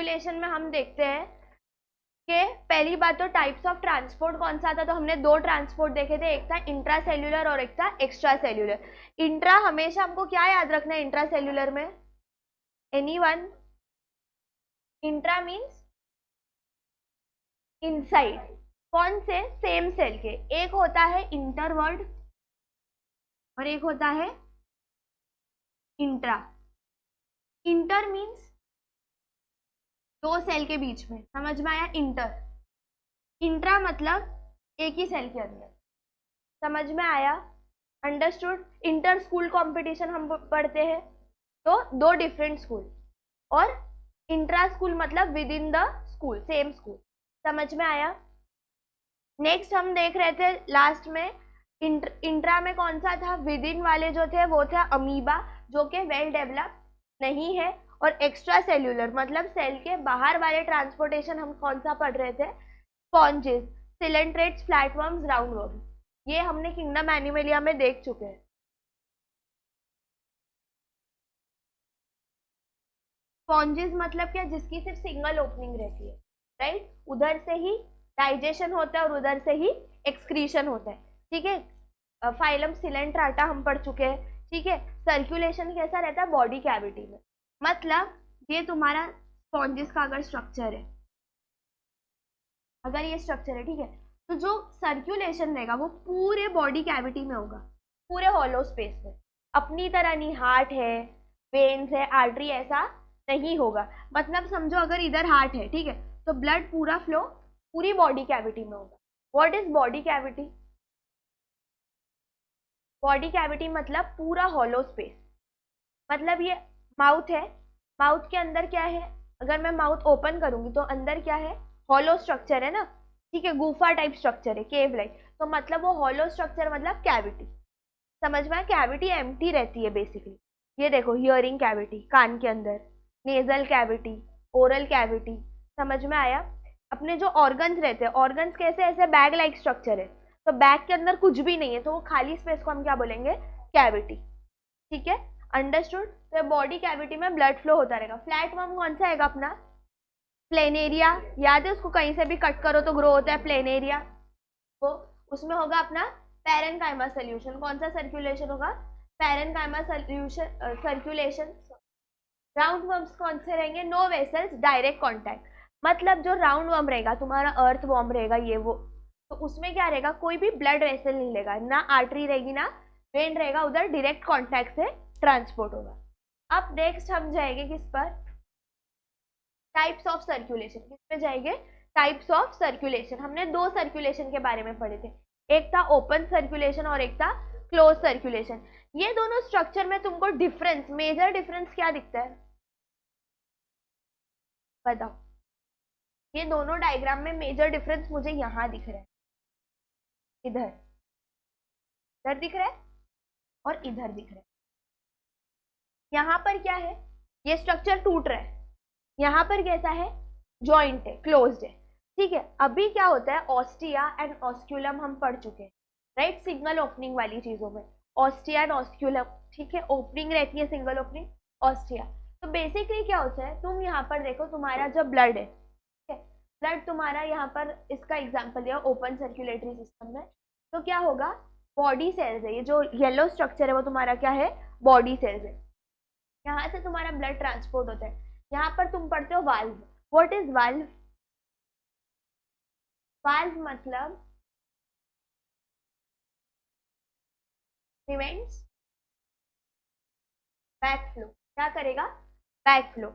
Circulation में हम देखते हैं कि पहली बात तो टाइप्स ऑफ ट्रांसपोर्ट कौन सा था, तो हमने दो ट्रांसपोर्ट देखे थे, एक था इंट्रा सेल्यूलर और एक था एक्स्ट्रा सेल्यूलर। इंट्रा हमेशा हमको क्या याद रखना है इंट्रा सेल्यूलर में, एनीवन? इंट्रा मीन्स इनसाइड, कौन से? सेम सेल के। एक होता है इंटरवर्ड और एक होता है इंट्रा। इंटर मीन्स दो सेल के बीच में, समझ में आया? इंटर। इंट्रा मतलब एक ही सेल के अंदर, समझ में आया? अंडरस्टूड? इंटर स्कूल कंपटीशन हम पढ़ते हैं तो दो डिफरेंट स्कूल, और इंट्रा स्कूल मतलब with in the school, same school. समझ में आया? नेक्स्ट हम देख रहे थे लास्ट में इंट्रा में कौन सा था? विद इन वाले जो थे वो थे अमीबा, जो कि वेल डेवलप नहीं है। और एक्स्ट्रा सेल्यूलर मतलब सेल के बाहर वाले ट्रांसपोर्टेशन हम कौन सा पढ़ रहे थे? Sponges, coelenterates, flatworms, roundworms. ये हमने किंगडम एनिमलिया में देख चुके हैं। स्पॉन्जेस मतलब क्या? जिसकी सिर्फ सिंगल ओपनिंग रहती है, राइट? उधर से ही डाइजेशन होता है और उधर से ही एक्सक्रीशन होता है, ठीक है? फाइलम सिलेंट्राटा हम पढ़ चुके हैं, ठीक है? सर्कुलेशन कैसा रहता है? बॉडी कैविटी में। मतलब ये तुम्हारा स्पॉन्जेस का अगर स्ट्रक्चर है, अगर ये स्ट्रक्चर है, ठीक है, तो जो सर्कुलेशन रहेगा वो पूरे बॉडी कैविटी में होगा, पूरे हॉलो स्पेस में। अपनी तरह नहीं, हार्ट है, वेन्स है, आर्टरी, ऐसा नहीं होगा। मतलब समझो अगर इधर हार्ट है, ठीक है, तो ब्लड पूरा फ्लो पूरी बॉडी कैविटी में होगा। What is body cavity? Body cavity मतलब पूरा हॉलो स्पेस। मतलब ये माउथ है, माउथ के अंदर क्या है? अगर मैं माउथ ओपन करूंगी तो अंदर क्या है? हॉलो स्ट्रक्चर है ना, ठीक है, गुफा टाइप स्ट्रक्चर है, केव लाइक। तो मतलब वो हॉलो स्ट्रक्चर मतलब कैविटी। समझ में? कैविटी एम्प्टी रहती है बेसिकली। ये देखो, हियरिंग कैविटी कान के अंदर, नेजल कैविटी, ओरल कैविटी। समझ में आया? अपने जो ऑर्गन्स रहते हैं, ऑर्गन्स कैसे? ऐसे बैग लाइक स्ट्रक्चर है, तो बैग के अंदर कुछ भी नहीं है, तो वो खाली स्पेस को हम क्या बोलेंगे? कैविटी। ठीक है, अंडरस्टूड? तो बॉडी कैविटी में ब्लड फ्लो होता रहेगा। फ्लैटवर्म कौन सा आएगा अपना? प्लेनेरिया। याद है उसको? कहीं से भी कट करो तो ग्रो होता है प्लेनेरिया। वो उसमें होगा अपना पैरेनकाइमा सोल्यूशन। कौन सा सर्कुलेशन होगा? Parenchyma solution, circulation. Round worms कौन से रहेंगे? No vessels, direct contact. मतलब जो राउंड वर्म रहेगा, तुम्हारा अर्थ वर्म रहेगा ये वो, तो उसमें क्या रहेगा? कोई भी ब्लड वेसल नहीं लेगा, ना आर्टरी रहेगी ना वेन रहेगा, उधर डायरेक्ट कॉन्टैक्ट से ट्रांसपोर्ट होगा। अब नेक्स्ट हम जाएंगे किस पर? Types of circulation. किस पे जाएंगे? Types of circulation. हमने दो सर्कुलेशन के बारे में पढ़े थे, एक था ओपन सर्कुलेशन और एक था क्लोज सर्कुलेशन। ये दोनों स्ट्रक्चर में तुमको डिफरेंस, मेजर डिफरेंस क्या दिखता है? बताओ। ये दोनों डायग्राम में मेजर डिफरेंस मुझे यहाँ दिख रहा है, इधर, इधर दिख रहा है और इधर दिख रहा है। यहाँ पर क्या है? ये स्ट्रक्चर टूट रहा है, यहाँ पर कैसा है? जॉइंट है, क्लोज्ड है, ठीक है। अभी क्या होता है? ऑस्टिया एंड ऑस्क्यूलम हम पढ़ चुके हैं, राइट? सिंगल ओपनिंग वाली चीजों में ऑस्टिया एंड ऑस्क्यूलम, ठीक है, ओपनिंग रहती है सिंगल ओपनिंग, ऑस्टिया। तो बेसिकली क्या होता है? तुम यहाँ पर देखो, तुम्हारा जब ब्लड है, ठीक है, ब्लड तुम्हारा यहाँ पर, इसका एग्जाम्पल दिया ओपन सर्कुलेटरी सिस्टम में, तो क्या होगा? बॉडी सेल्स है, ये जो येलो स्ट्रक्चर है वो तुम्हारा क्या है? बॉडी सेल्स है। यहाँ से तुम्हारा ब्लड ट्रांसपोर्ट होता है। यहाँ पर तुम पढ़ते हो valve. What is valve? Valve मतलब प्रिवेंट्स बैक फ्लो। क्या करेगा? Back flow.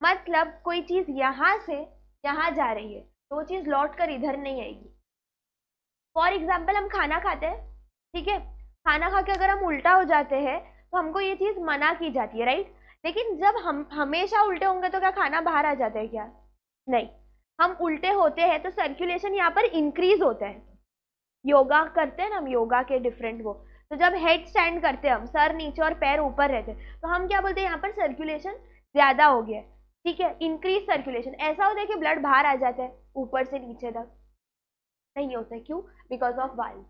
मतलब कोई चीज यहाँ से यहाँ जा रही है तो वो चीज लौट कर इधर नहीं आएगी। फॉर एग्जाम्पल हम खाना खाते हैं, ठीक है, खाना खा के अगर हम उल्टा हो जाते हैं तो हमको ये चीज मना की जाती है, राइट? लेकिन जब हम हमेशा उल्टे होंगे तो क्या खाना बाहर आ जाता है क्या? नहीं। हम उल्टे होते हैं तो सर्कुलेशन यहाँ पर इंक्रीज होता है। योगा करते हैं ना हम, योगा के डिफरेंट वो, तो जब हेड स्टैंड करते हैं हम, सर नीचे और पैर ऊपर रहते हैं, तो हम क्या बोलते हैं? यहाँ पर सर्कुलेशन ज्यादा हो गया है, ठीक है, इंक्रीज सर्कुलेशन। ऐसा होता है कि ब्लड बाहर आ जाता है ऊपर से नीचे तक? नहीं होता है। क्यों? Because of valve.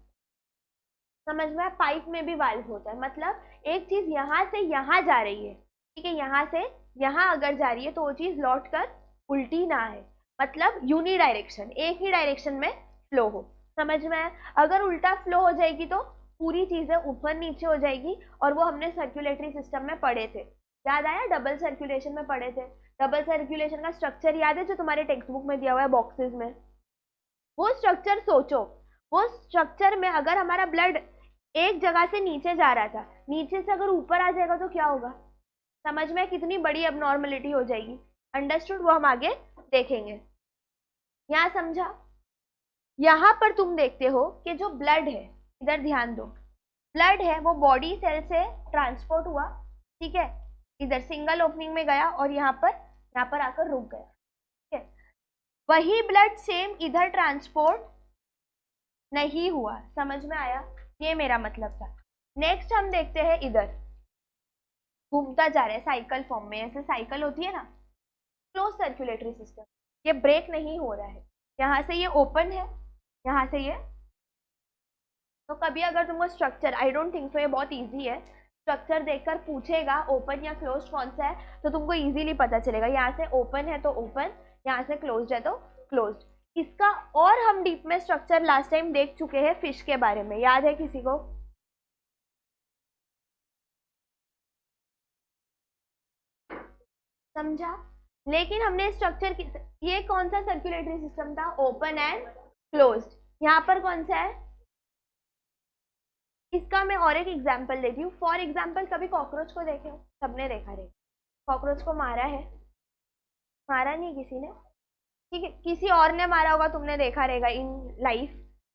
समझ में? पाइप में भी वाल्व होता है। मतलब एक चीज यहाँ से यहाँ जा रही है, ठीक है, यहाँ से यहाँ अगर जा रही है तो वो चीज लौट कर उल्टी ना है, मतलब यूनी डायरेक्शन, एक ही डायरेक्शन में फ्लो हो। समझ में आया? अगर उल्टा फ्लो हो जाएगी तो पूरी चीजें ऊपर नीचे हो जाएगी, और वो हमने सर्कुलेटरी सिस्टम में पढ़े थे, याद आया? डबल सर्कुलेशन में पढ़े थे। डबल सर्कुलेशन का स्ट्रक्चर याद है जो तुम्हारे टेक्स्ट बुक में दिया हुआ है बॉक्सेस में? वो स्ट्रक्चर सोचो, वो स्ट्रक्चर में अगर हमारा ब्लड एक जगह से नीचे जा रहा था, नीचे से अगर ऊपर आ जाएगा तो क्या होगा? समझ में कितनी बड़ी अबनॉर्मलिटी हो जाएगी। अंडरस्टूड? वो हम आगे देखेंगे। यहाँ समझा? यहाँ पर तुम देखते हो कि जो ब्लड है, इधर ध्यान दो, ब्लड है वो बॉडी सेल से ट्रांसपोर्ट हुआ, ठीक है, इधर सिंगल ओपनिंग में गया और यहाँ पर आकर रुक गया, ठीक है। वही ब्लड सेम इधर ट्रांसपोर्ट नहीं हुआ। समझ में आया? ये मेरा मतलब था। नेक्स्ट हम देखते हैं, इधर घूमता जा रहा है साइकिल फॉर्म में, ऐसे साइकिल होती है ना, क्लोज सर्कुलेटरी सिस्टम, ये ब्रेक नहीं हो रहा है, यहाँ से ये ओपन है, यहाँ से ये। तो कभी अगर तुमको structure, I don't think so, ये बहुत इजी है, स्ट्रक्चर देखकर पूछेगा ओपन या क्लोज कौन सा है, तो तुमको इजीली पता चलेगा। यहाँ से ओपन है तो ओपन, यहाँ से क्लोज है तो क्लोज। इसका और हम डीप में स्ट्रक्चर लास्ट टाइम देख चुके हैं फिश के बारे में, याद है किसी को? समझा? लेकिन हमने स्ट्रक्चर, ये कौन सा सर्कुलेटरी सिस्टम था? Open and closed. यहाँ पर कौन सा है? इसका मैं और एक एग्जांपल देती हूँ। फॉर एग्जांपल, कभी कॉकरोच को देखे हो? सबने देखा रे, कॉकरोच को मारा है? मारा नहीं किसी ने, ठीक है, किसी और ने मारा होगा, तुमने देखा रहेगा इन लाइफ,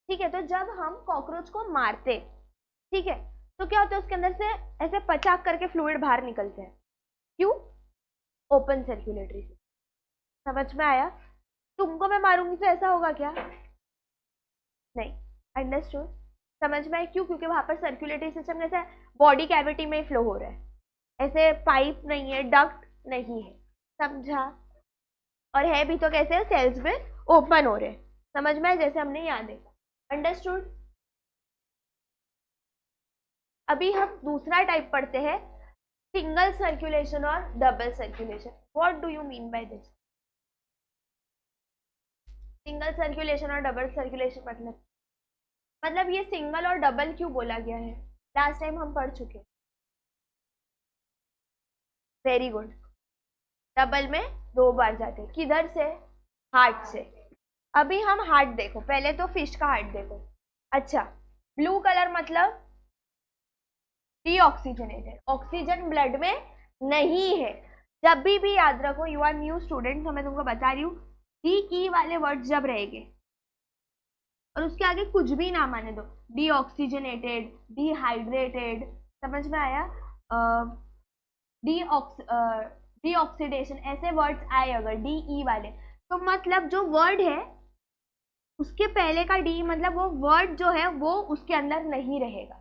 ठीक है। तो जब हम कॉकरोच को मारते, ठीक है, तो क्या होता है, उसके अंदर से ऐसे पचाक करके फ्लूइड बाहर निकलते हैं। क्यों? Open circulatory. समझ में आया? तुमको मैं मारूंगी तो ऐसा होगा क्या? नहीं। अंडरस्टूड? समझ में आया? क्यों? क्योंकि वहां पर सर्कुलेटरी सिस्टम जैसे बॉडी कैविटी में फ्लो हो रहा है, ऐसे पाइप नहीं है, डक्ट नहीं है। समझा? और है भी तो कैसे? सेल्स में ओपन हो रहे हैं। समझ में आया? जैसे हमने यहाँ देखा। अंडरस्टूड? अभी हम दूसरा टाइप पढ़ते हैं, सिंगल सर्कुलेशन और double circulation. What do you mean by this? Single circulation और डबल सर्कुलेशन मतलब ये सिंगल और डबल क्यों बोला गया है? लास्ट टाइम हम पढ़ चुके। Very good. डबल में 2 बार जाते, किधर से? हार्ट से। अभी हम हार्ट देखो, पहले तो फिश का हार्ट देखो। अच्छा, ब्लू कलर मतलब डीऑक्सीजनेटेड, ऑक्सीजन ब्लड में नहीं है। जब भी याद रखो, यू आर न्यू स्टूडेंट, तो मैं तुमको बता रही हूँ, डी ई वाले वर्ड जब रहेंगे और उसके आगे कुछ भी ना माने दो, डीऑक्सीजनेटेड, डिहाइड्रेटेड, समझ में आया? डीऑक्सीडेशन, ऐसे वर्ड्स आए अगर डी ई वाले, तो मतलब जो वर्ड है उसके पहले का डी, मतलब वो वर्ड जो है वो उसके अंदर नहीं रहेगा।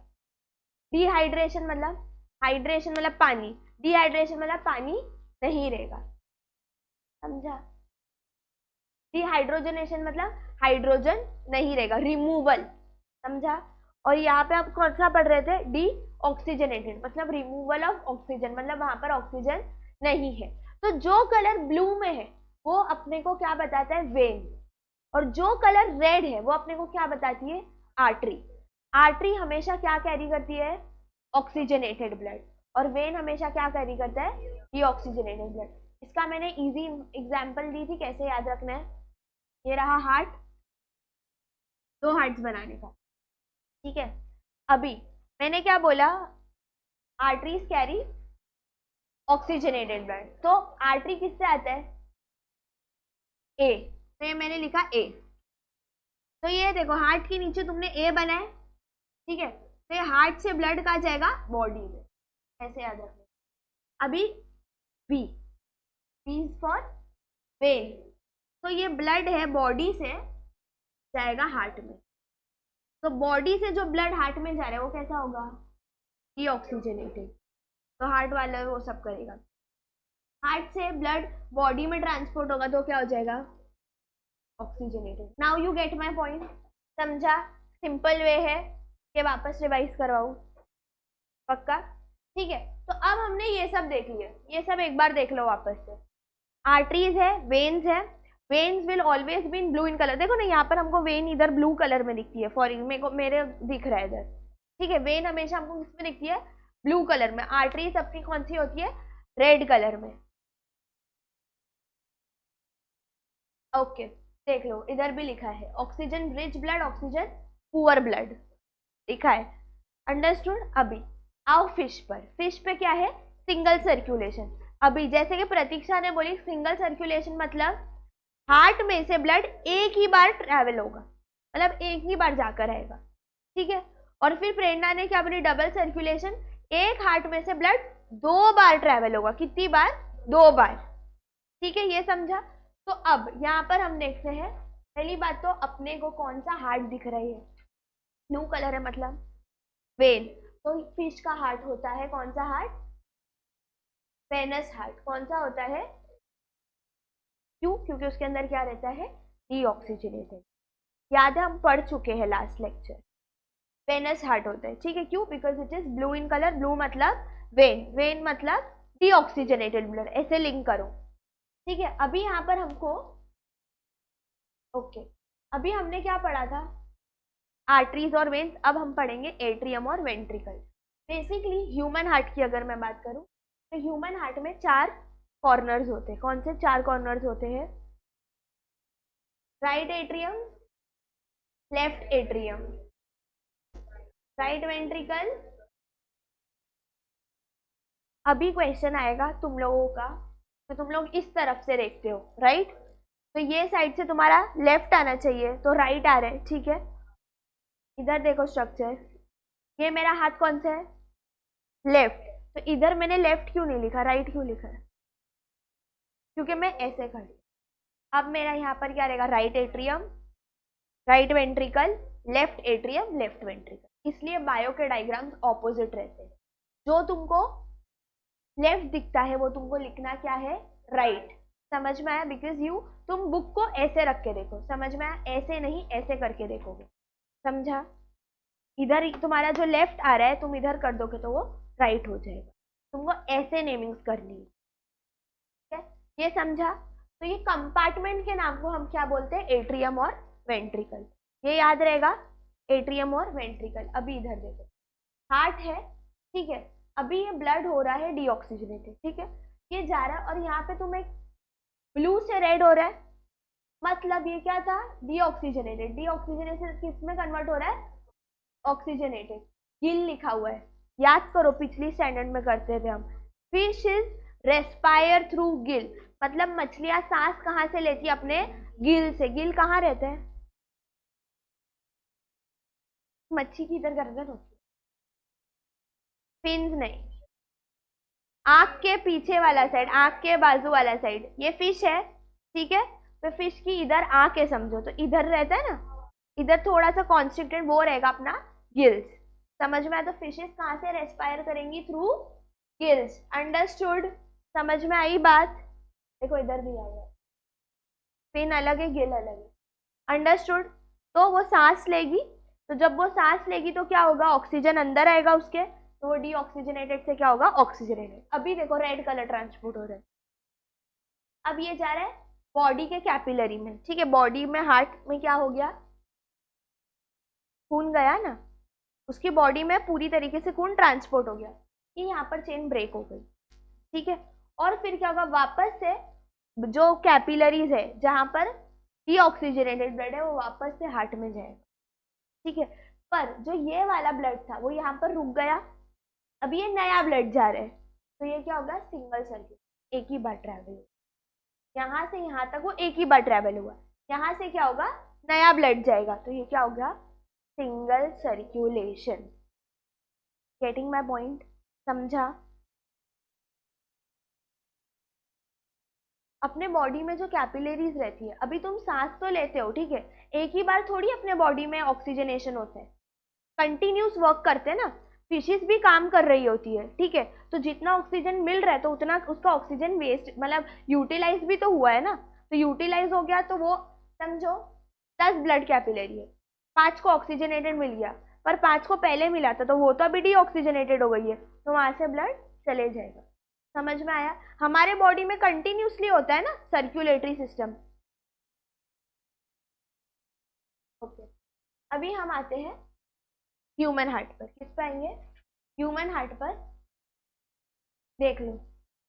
डिहाइड्रेशन मतलब, हाइड्रेशन मतलब पानी, डिहाइड्रेशन मतलब पानी नहीं रहेगा। समझा? डिहाइड्रोजनेशन मतलब हाइड्रोजन नहीं रहेगा, रिमूवल। समझा? और यहाँ पे आप कौन सा पढ़ रहे थे? डी ऑक्सीजनेटेड मतलब रिमूवल ऑफ ऑक्सीजन, मतलब वहां पर ऑक्सीजन नहीं है। तो जो कलर ब्लू में है वो अपने को क्या बताता है? वेन। और जो कलर रेड है वो अपने को क्या बताती है? आर्टरी। आर्टरी हमेशा क्या कैरी करती है? Oxygenated blood. और वेन हमेशा क्या कैरी करता है? Deoxygenated blood. इसका मैंने इजी एग्जांपल दी थी, कैसे याद रखना है। ये रहा हार्ट, 2 हार्ट्स बनाने का, ठीक है। अभी मैंने क्या बोला? Arteries carry oxygenated blood. तो आर्टरी किससे आता है? ए। तो ये मैंने लिखा ए। तो ये देखो, हार्ट के नीचे तुमने ए बनाए, ठीक है, तो ये हार्ट से ब्लड कहाँ जाएगा? बॉडी में। ऐसे याद रखना। अभी बी, बी फॉर वेन, तो ये ब्लड है बॉडी से जाएगा हार्ट में। तो बॉडी से जो ब्लड हार्ट में जा रहा है वो कैसा होगा? डीऑक्सीजनेटेड। तो हार्ट वाला वो सब करेगा। हार्ट से ब्लड बॉडी में ट्रांसपोर्ट होगा तो क्या हो जाएगा? Oxygenated. Now you get my point? समझा? सिंपल वे है कि वापस रिवाइज करवाऊं? पक्का? ठीक है। तो अब हमने ये सब देख लिया, ये सब एक बार देख लो वापस से। आर्टरीज है, वेन्स है, veins will always be in blue in colour. देखो ना यहाँ पर हमको वेन इधर ब्लू कलर में दिखती है, फॉर मेरे को मेरे दिख रहा है इधर, ठीक है। वेन हमेशा हमको किसमें दिखती है, ब्लू कलर में। आर्टरीज अपनी कौन सी होती है, रेड कलर में। ओके देख लो इधर भी लिखा है oxygen rich blood, oxygen poor blood लिखा है, अंडरस्टूड। अभी आओ फिश पर। फिश पे क्या है, सिंगल सर्कुलेशन। अभी जैसे कि प्रतीक्षा ने बोली सिंगल सर्कुलेशन मतलब हार्ट में से ब्लड एक ही बार ट्रैवल होगा, मतलब एक ही बार जाकर रहेगा, ठीक है। और फिर प्रेरणा ने क्या बोली, डबल सर्कुलेशन, एक हार्ट में से ब्लड 2 बार ट्रैवल होगा। कितनी बार, 2 बार, ठीक है, ये समझा। तो अब यहाँ पर हम देखते हैं, पहली बात तो अपने को कौन सा हार्ट दिख रही है, ब्लू कलर है मतलब वेन। तो फिश का हार्ट होता है कौन सा हार्ट, वेनस हार्ट। कौन सा होता है, क्यों, क्योंकि उसके अंदर क्या रहता है, डीऑक्सीजनेटेड। याद है हम पढ़ चुके हैं लास्ट लेक्चर, वेनस हार्ट होता है, ठीक है। क्यों, because it is blue in colour, blue मतलब वेन, वेन मतलब डीऑक्सीजनेटेड ब्लड, ऐसे लिंक करो, ठीक है। अभी यहाँ पर हमको ओके अभी हमने क्या पढ़ा था, आर्टरीज और वेन्स। अब हम पढ़ेंगे एट्रियम और वेंट्रिकल। बेसिकली ह्यूमन हार्ट की अगर मैं बात करूं तो ह्यूमन हार्ट में 4 कॉर्नर्स होते हैं। कौन से 4 कॉर्नर्स होते हैं, right atrium, left atrium, right ventricle. अभी क्वेश्चन आएगा तुम लोगों का, तो तुम लोग इस तरफ से देखते हो राइट, तो ये साइड से तुम्हारा लेफ्ट आना चाहिए, तो राइट आ रहा है, ठीक है। इधर देखो स्ट्रक्चर, ये मेरा हाथ कौन सा है, लेफ्ट, तो इधर मैंने लेफ्ट क्यों नहीं लिखा, राइट क्यों लिखा है, क्योंकि मैं ऐसे खड़ी। अब मेरा यहाँ पर क्या रहेगा, right atrium, right ventricle, left atrium, left ventricle. इसलिए बायो के डायग्राम्स ऑपोजिट रहते हैं। जो तुमको लेफ्ट दिखता है वो तुमको लिखना क्या है, राइट। समझ में आया, बिकॉज यू तुम बुक को ऐसे रख के देखो, समझ में आया, ऐसे नहीं ऐसे करके देखोगे, समझा। इधर तुम्हारा जो लेफ्ट आ रहा है तुम इधर कर दोगे तो वो राइट हो जाएगा, तुमको ऐसे नेमिंग्स करनी है, ठीक है, ये समझा। तो ये कंपार्टमेंट के नाम को हम क्या बोलते हैं, एट्रियम और वेंट्रिकल, ये याद रहेगा, एट्रियम और वेंट्रिकल। अभी इधर देखो, हार्ट है, ठीक है। अभी ये ब्लड हो रहा है डीऑक्सीजनेटेड, ठीक है, ये जा रहा है और यहाँ पे तुम्हें ब्लू से रेड हो रहा है, मतलब ये क्या था, डीऑक्सीजनेटेड। डीऑक्सीजनेटेड किस में कन्वर्ट हो रहा है, ऑक्सीजनेटेड। गिल लिखा हुआ है, याद करो पिछली स्टैंडर्ड में करते थे हम। Fish is respire through Gill, मतलब मछलियां सांस कहाँ से लेती है, अपने गिल से। गिल कहाँ रहते हैं, मच्छी की इधर गर्दन होती है, फिन्स नहीं, आंख के पीछे वाला साइड, आंख के बाजू वाला साइड, ये फिश है, ठीक है। तो फिश की इधर आंख है समझो, तो इधर रहता है ना, इधर थोड़ा सा कॉन्स्ट्रिक्टेड वो रहेगा अपना गिल्स, समझ में आया। तो फिशेस कहाँ से रेस्पायर करेंगी, थ्रू गिल्स, अंडरस्टूड, समझ में आई बात। देखो इधर भी आया, फिन अलग है गिल अलग है, अंडरस्टूड। तो वो सांस लेगी, तो जब वो सांस लेगी तो क्या होगा, ऑक्सीजन अंदर आएगा उसके, तो वो डीऑक्सीजनेटेड से क्या होगा, ऑक्सीजनेटेड। अभी देखो रेड कलर ट्रांसपोर्ट हो रहा है। अब ये जा रहा है बॉडी के कैपिलरी में, ठीक है, बॉडी में हार्ट में क्या हो गया, खून गया ना, उसकी बॉडी में पूरी तरीके से खून ट्रांसपोर्ट हो गया, ये यहाँ पर चेन ब्रेक हो गई, ठीक है। और फिर क्या होगा, वापस से जो कैपिलरीज है जहां पर डीऑक्सीजनेटेड ब्लड है वो वापस से हार्ट में जाएगा, ठीक है। पर जो ये वाला ब्लड था वो यहाँ पर रुक गया, अब ये नया ब्लड जा रहा है, तो ये क्या होगा, सिंगल सर्किट, एक ही बार ट्रैवल हुआ, यहाँ से यहाँ तक वो एक ही बार ट्रैवल हुआ, यहाँ से क्या होगा, नया ब्लड जाएगा, तो ये क्या होगा, single circulation. Getting my point, समझा। अपने बॉडी में जो कैपिलरीज रहती है, अभी तुम सांस तो लेते हो, ठीक है, एक ही बार थोड़ी अपने बॉडी में ऑक्सीजनेशन होता है, कंटिन्यूस वर्क करते हैं ना, फिशेस भी काम कर रही होती है, ठीक है। तो जितना ऑक्सीजन मिल रहा है तो उतना उसका ऑक्सीजन वेस्ट मतलब यूटिलाइज भी तो हुआ है ना, तो यूटिलाइज हो गया, तो वो समझो 10 ब्लड कैपिलरी है, 5 को ऑक्सीजनेटेड मिल गया, पर 5 को पहले मिला था तो वो तो अभी डीऑक्सीजनेटेड हो गई है, तो वहां से ब्लड चले जाएगा, समझ में आया? हमारे बॉडी में कंटिन्यूसली होता है ना सर्कुलेटरी सिस्टम। ओके, अभी हम आते हैं ह्यूमन हार्ट पर। किस पे आएंगे? ह्यूमन हार्ट पर। देख लो,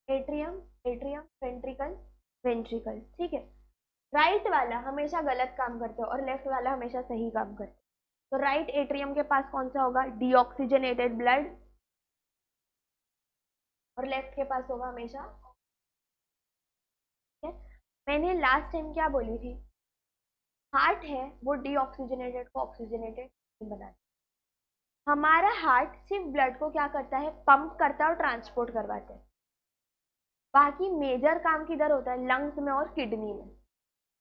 एट्रियम, एट्रियम, वेंट्रिकल, वेंट्रिकल, ठीक है। राइट वाला हमेशा गलत काम करते हो और लेफ्ट वाला हमेशा सही काम करते हो। तो राइट एट्रियम के पास कौन सा होगा? Deoxygenated blood. और लेफ्ट के पास होगा हमेशा, ठीक है। मैंने लास्ट टाइम क्या बोली थी? हार्ट है वो डीऑक्सीजनेटेड को ऑक्सीजनेटेड बनाता है। हमारा हार्ट सिर्फ ब्लड को क्या करता है? पंप करता है और ट्रांसपोर्ट करवाता है। बाकी मेजर काम किधर होता है? लंग्स में और किडनी में।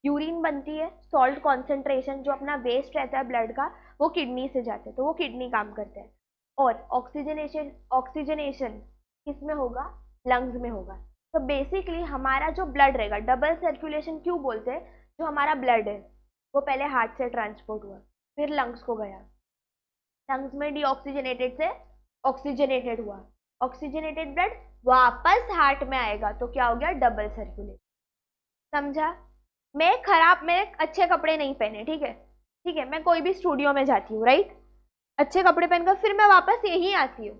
यूरिन बनती है, सॉल्ट कॉन्सेंट्रेशन जो अपना वेस्ट रहता है ब्लड का वो किडनी से जाता है, तो वो किडनी काम करते हैं। और ऑक्सीजनेशन, ऑक्सीजनेशन किस में होगा? लंग्स में होगा। तो बेसिकली हमारा जो ब्लड रहेगा, डबल सर्कुलेशन क्यों बोलते हैं? जो हमारा ब्लड है वो पहले हार्ट से ट्रांसपोर्ट हुआ, फिर लंग्स को गया, लंग्स में डीऑक्सीजनेटेड से ऑक्सीजनेटेड हुआ, ऑक्सीजनेटेड ब्लड वापस हार्ट में आएगा, तो क्या हो गया? Double circulation. समझा? मैंने अच्छे कपड़े नहीं पहने, ठीक है, ठीक है, मैं कोई भी स्टूडियो में जाती हूँ, राइट, अच्छे कपड़े पहनकर फिर मैं वापस यहीं आती हूँ,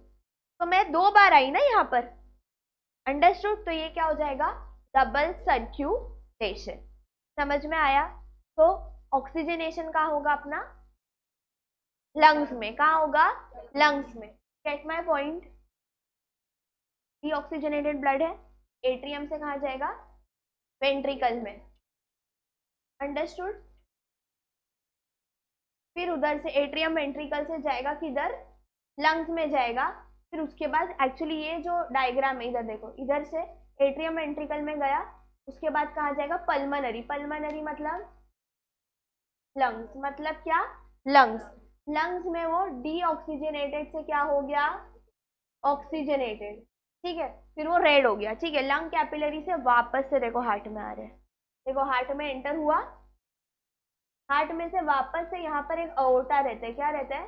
तो मैं 2 बार आई ना यहाँ पर। अंडरस्टूड? तो ये क्या हो जाएगा? Double circulation. समझ में आया? तो ऑक्सीजनेशन कहाँ होगा अपना? लंग्स में। कहाँ होगा? लंग्स में। Get my point? Deoxygenated blood है, एट्रियम से कहाँ जाएगा? वेंट्रिकल में। अंडरस्टूड? फिर उधर से एट्रियम वेंट्रिकल से जाएगा किधर? लंग्स में जाएगा। फिर उसके बाद एक्चुअली ये जो डायग्राम है इधर देखो, इधर से एट्रियम वेंट्रिकल में गया, उसके बाद कहाँ जाएगा? पल्मनरी। पल्मनरी मतलब लंग्स, मतलब क्या? लंग्स। लंग्स में वो डीऑक्सीजनेटेड से क्या हो गया? ऑक्सीजनेटेड, ठीक है। फिर वो रेड हो गया, ठीक है। लंग कैपिलरी से वापस से देखो हार्ट में आ रहे हैं, देखो हार्ट में एंटर हुआ, हार्ट में से वापस से यहाँ पर एक अओर्टा रहता है। क्या रहता है?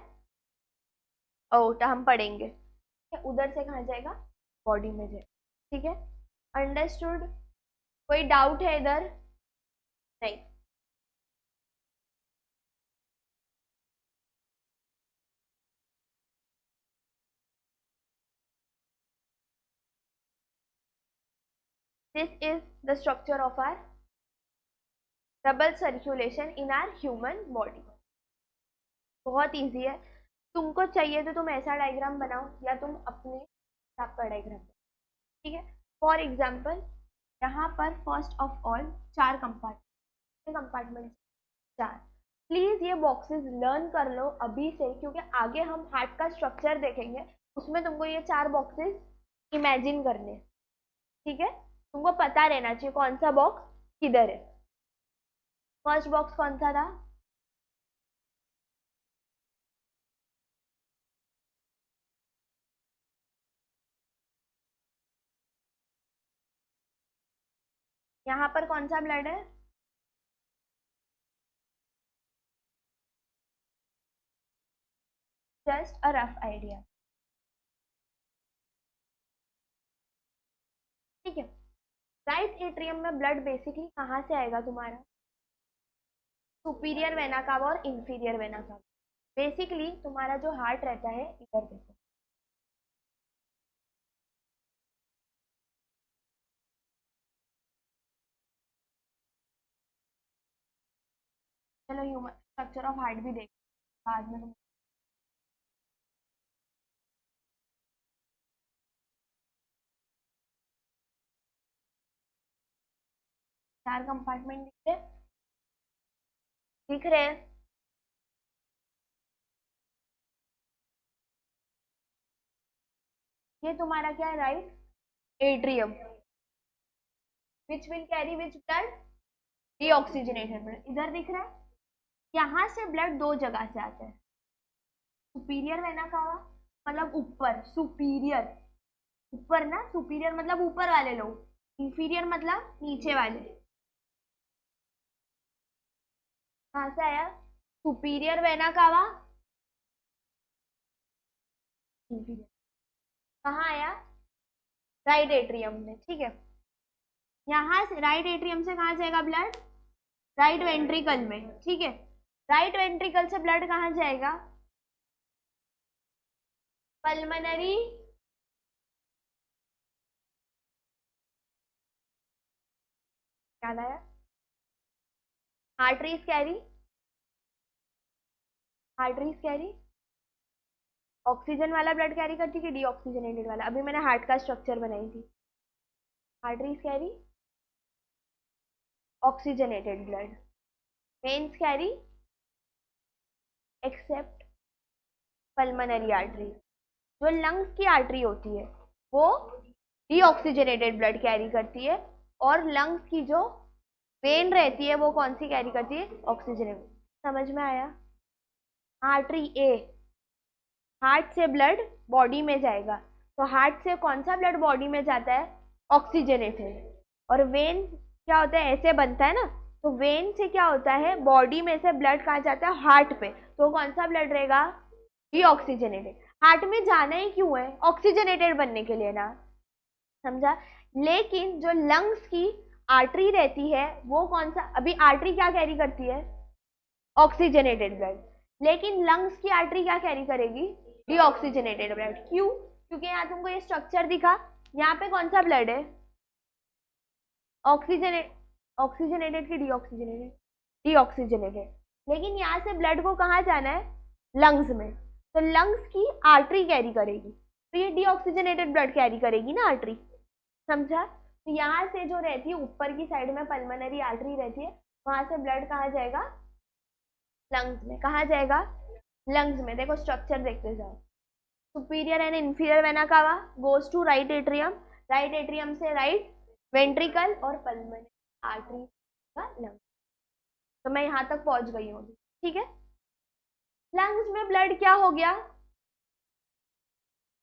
अओर्टा, हम पढ़ेंगे, ठीक है। उधर से कहाँ जाएगा? बॉडी में जाएगा, ठीक है। अंडरस्टूड? कोई डाउट है इधर? नहीं? This is the structure of our double circulation in our human body. बहुत इजी है। तुमको चाहिए तो तुम ऐसा डायग्राम बनाओ या तुम अपने हिसाब का डायग्राम बनाओ, ठीक है। फॉर एग्जाम्पल यहाँ पर first of all 4 compartment, compartment 4। Please ये बॉक्सेस लर्न कर लो अभी से, क्योंकि आगे हम हार्ट का स्ट्रक्चर देखेंगे, उसमें तुमको ये 4 बॉक्सेस इमेजिन करने, ठीक है। तुमको पता रहना चाहिए कौन सा बॉक्स किधर है। फर्स्ट बॉक्स कौन सा था? यहाँ पर कौन सा ब्लड है? जस्ट अ रफ आइडिया, ठीक है। राइट एट्रियम में ब्लड बेसिकली कहाँ से आएगा तुम्हारा? सुपीरियर वेना कावा और इंफीरियर वेना कावा। बेसिकली तुम्हारा जो हार्ट रहता है, इधर देखो, चलो ह्यूमन स्ट्रक्चर ऑफ हार्ट भी देख बाद में। तुम 4 कंपार्टमेंट दिख रहे हैं? ये तुम्हारा क्या है? Right atrium, which will carry which blood? Deoxygenated blood. इधर दिख रहा है? यहाँ से ब्लड 2 जगह से आता है। सुपीरियर वेना कावा मतलब ऊपर, सुपीरियर ऊपर ना, सुपीरियर मतलब ऊपर वाले लोग, इंफीरियर मतलब नीचे वाले। कहाँ से आया? Superior vena cava, inferior. कहाँ आया? राइट एट्रियम में, ठीक है। यहाँ से राइट एट्रियम से कहाँ जाएगा ब्लड? राइट वेंट्रिकल में, ठीक है। राइट वेंट्रिकल से ब्लड कहाँ जाएगा? पल्मनरी याद आया? Arteries carry, arteries carry oxygen वाला ब्लड कैरी करती है कि डीऑक्सीजनेटेड वाला? अभी मैंने हार्ट का स्ट्रक्चर बनाई थी। Arteries carry oxygenated blood, veins carry except pulmonary artery. जो लंग्स की आर्टरी होती है वो डीऑक्सीजनेटेड ब्लड कैरी करती है, और लंग्स की जो वेन रहती है वो कौन सी कैरी करती है? ऑक्सीजनेटेड। समझ में आया? आर्टरी ए, हार्ट से ब्लड बॉडी में जाएगा, तो हार्ट से कौन सा ब्लड बॉडी में जाता है? ऑक्सीजनेटेड। और वेन क्या होता है? ऐसे बनता है ना, तो वेन से क्या होता है? बॉडी में से ब्लड कहाँ जाता है? हार्ट पे, तो कौन सा ब्लड रहेगा? डीऑक्सीजनेटेड। हार्ट में जाना ही क्यों है? ऑक्सीजनेटेड बनने के लिए ना, समझा? लेकिन जो लंग्स की आर्टरी रहती है वो कौन सा? अभी आर्टरी क्या कैरी करती है? Oxygenated blood. लेकिन लंग्स की आर्टरी क्या कैरी करेगी? Deoxygenated blood. क्यों? क्योंकि यहाँ तुमको ये स्ट्रक्चर दिखा, यहाँ पे कौन सा ब्लड है? ऑक्सीजनेटेड की डीऑक्सीजनेटेड? डीऑक्सीजनेटेड। लेकिन यहाँ से ब्लड को कहाँ जाना है? लंग्स में, तो लंग्स की आर्टरी कैरी करेगी, तो ये डीऑक्सीजनेटेड ब्लड कैरी करेगी ना आर्टरी, समझा? तो यहाँ से जो रहती है ऊपर की साइड में पल्मनरी आर्टरी रहती है, वहां से ब्लड कहाँ जाएगा? लंग्स में। कहाँ जाएगा? लंग्स में। देखो स्ट्रक्चर देखते जाओ। Superior and inferior vena cava goes to right atrium, right atrium से राइट वेंट्रिकल और पल्मनरी आर्टरी का लंग्स। तो मैं यहाँ तक पहुंच गई हूँ, ठीक है। लंग्स में ब्लड क्या हो गया?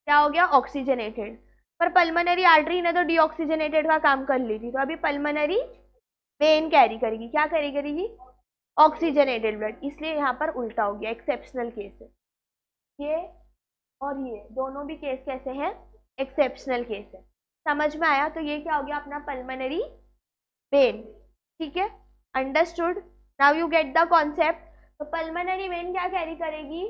क्या हो गया? ऑक्सीजनेटेड। पर पल्मनरी आर्टरी ने तो डीऑक्सीजनेटेड का काम कर ली थी, तो अभी पल्मनरी वेन कैरी करेगी, क्या कैरी करेगी? Oxygenated blood. इसलिए यहाँ पर उल्टा हो गया, एक्सेप्शनल केस है ये, और ये दोनों भी केस कैसे हैं? एक्सेप्शनल केस है। समझ में आया? तो ये क्या हो गया अपना? पल्मनरी वेन, ठीक है। Understood? Now you get the concept. तो पल्मनरी वेन क्या कैरी करेगी?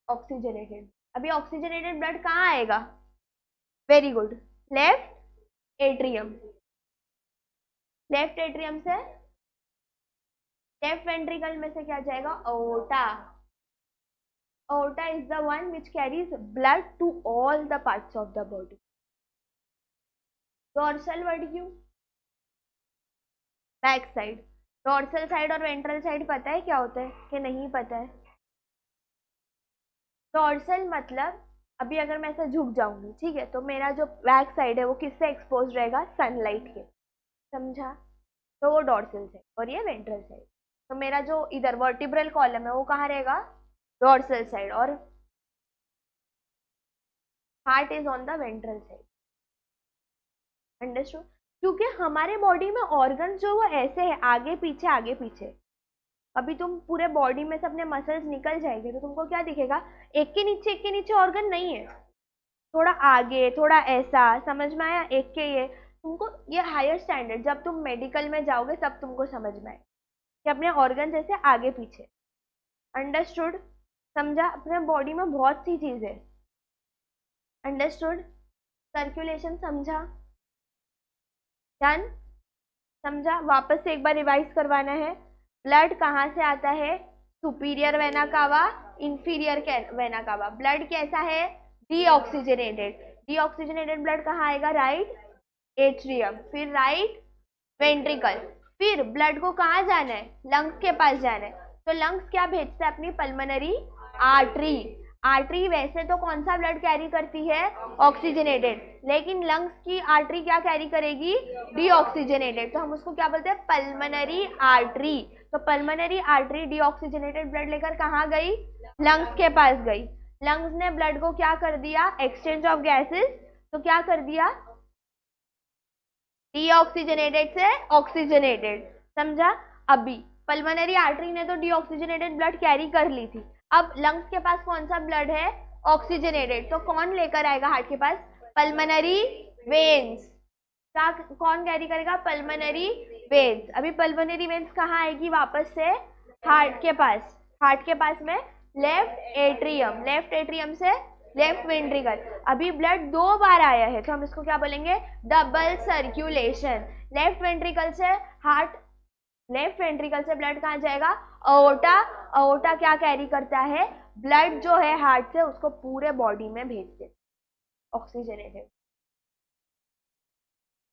ऑक्सीजनेटेड। अभी ऑक्सीजनेटेड ब्लड कहाँ आएगा? Very good, left atrium. Left atrium से लेफ्ट वेंट्रिकल में से क्या जाएगा? aorta. Aorta is the one which carries blood to all the parts of the body. Dorsal vertebra, back side. Dorsal side और ventral side पता है क्या होता है कि नहीं पता है? डॉर्सल मतलब अभी अगर मैं ऐसे झुक जाऊंगी, ठीक है, तो मेरा जो बैक साइड है वो किससे एक्सपोज रहेगा? सनलाइट के, समझा? तो वो डॉर्सल साइड, और ये वेंट्रल साइड। तो मेरा जो इधर वर्टिब्रल कॉलम है वो कहाँ रहेगा? डॉर्सल साइड, और heart is on the ventral side. Understood? क्योंकि हमारे बॉडी में ऑर्गन जो वो ऐसे है, आगे पीछे आगे पीछे। अभी तुम पूरे बॉडी में से अपने मसल्स निकल जाएंगे तो तुमको क्या दिखेगा? एक के नीचे ऑर्गन नहीं है, थोड़ा आगे थोड़ा ऐसा, समझ में आया? एक के ये तुमको, ये हायर स्टैंडर्ड जब तुम मेडिकल में जाओगे तब तुमको समझ में आए कि अपने ऑर्गन जैसे आगे पीछे। अंडरस्टूड? समझा? अपने बॉडी में बहुत सी चीजें। अंडरस्टूड? सर्कुलेशन समझा? डन? समझा? वापस से एक बार रिवाइज करवाना है। ब्लड कहाँ से आता है? Superior vena cava, inferior vena कावा। ब्लड कैसा है? डीऑक्सीजनेटेड। डीऑक्सीजनेटेड ब्लड कहाँ आएगा? राइट एट्रियम, फिर राइट वेंट्रिकल। फिर ब्लड को कहाँ जाना है? लंग्स के पास जाना है, तो लंग्स क्या भेजता है? अपनी पल्मनरी आर्टरी। आर्टरी वैसे तो कौन सा ब्लड कैरी करती है? ऑक्सीजनेटेड, लेकिन लंग्स की आर्टरी क्या कैरी करेगी? डीऑक्सीजनेटेड, तो हम उसको क्या बोलते हैं? Pulmonary artery. तो पल्मनरी आर्टरी डीऑक्सीजनेटेड ब्लड लेकर कहाँ गई? लंग्स के पास गई। लंग्स ने ब्लड को क्या कर दिया? एक्सचेंज ऑफ गैसेस, तो क्या कर दिया? डीऑक्सीजनेटेड से ऑक्सीजनेटेड, समझा? अभी पल्मनरी आर्टरी ने तो डीऑक्सीजनेटेड ब्लड कैरी कर ली थी, अब लंग्स के पास कौन सा ब्लड है? ऑक्सीजनेटेड। तो कौन लेकर आएगा हार्ट के पास? Pulmonary veins. क्या कौन कैरी करेगा? Pulmonary veins. अभी पल्मोनरी वेन्स कहाँ आएगी वापस से? हार्ट के पास। हार्ट के पास में लेफ्ट एट्रियम, लेफ्ट एट्रियम से लेफ्ट वेंट्रिकल। अभी ब्लड 2 बार आया है तो हम इसको क्या बोलेंगे? Double circulation. लेफ्ट वेंट्रिकल से हार्ट, लेफ्ट वेंट्रिकल से ब्लड कहाँ जाएगा? अओर्टा। अओर्टा क्या कैरी करता है? ब्लड जो है हार्ट से उसको पूरे बॉडी में भेजते हैं, oxygenated.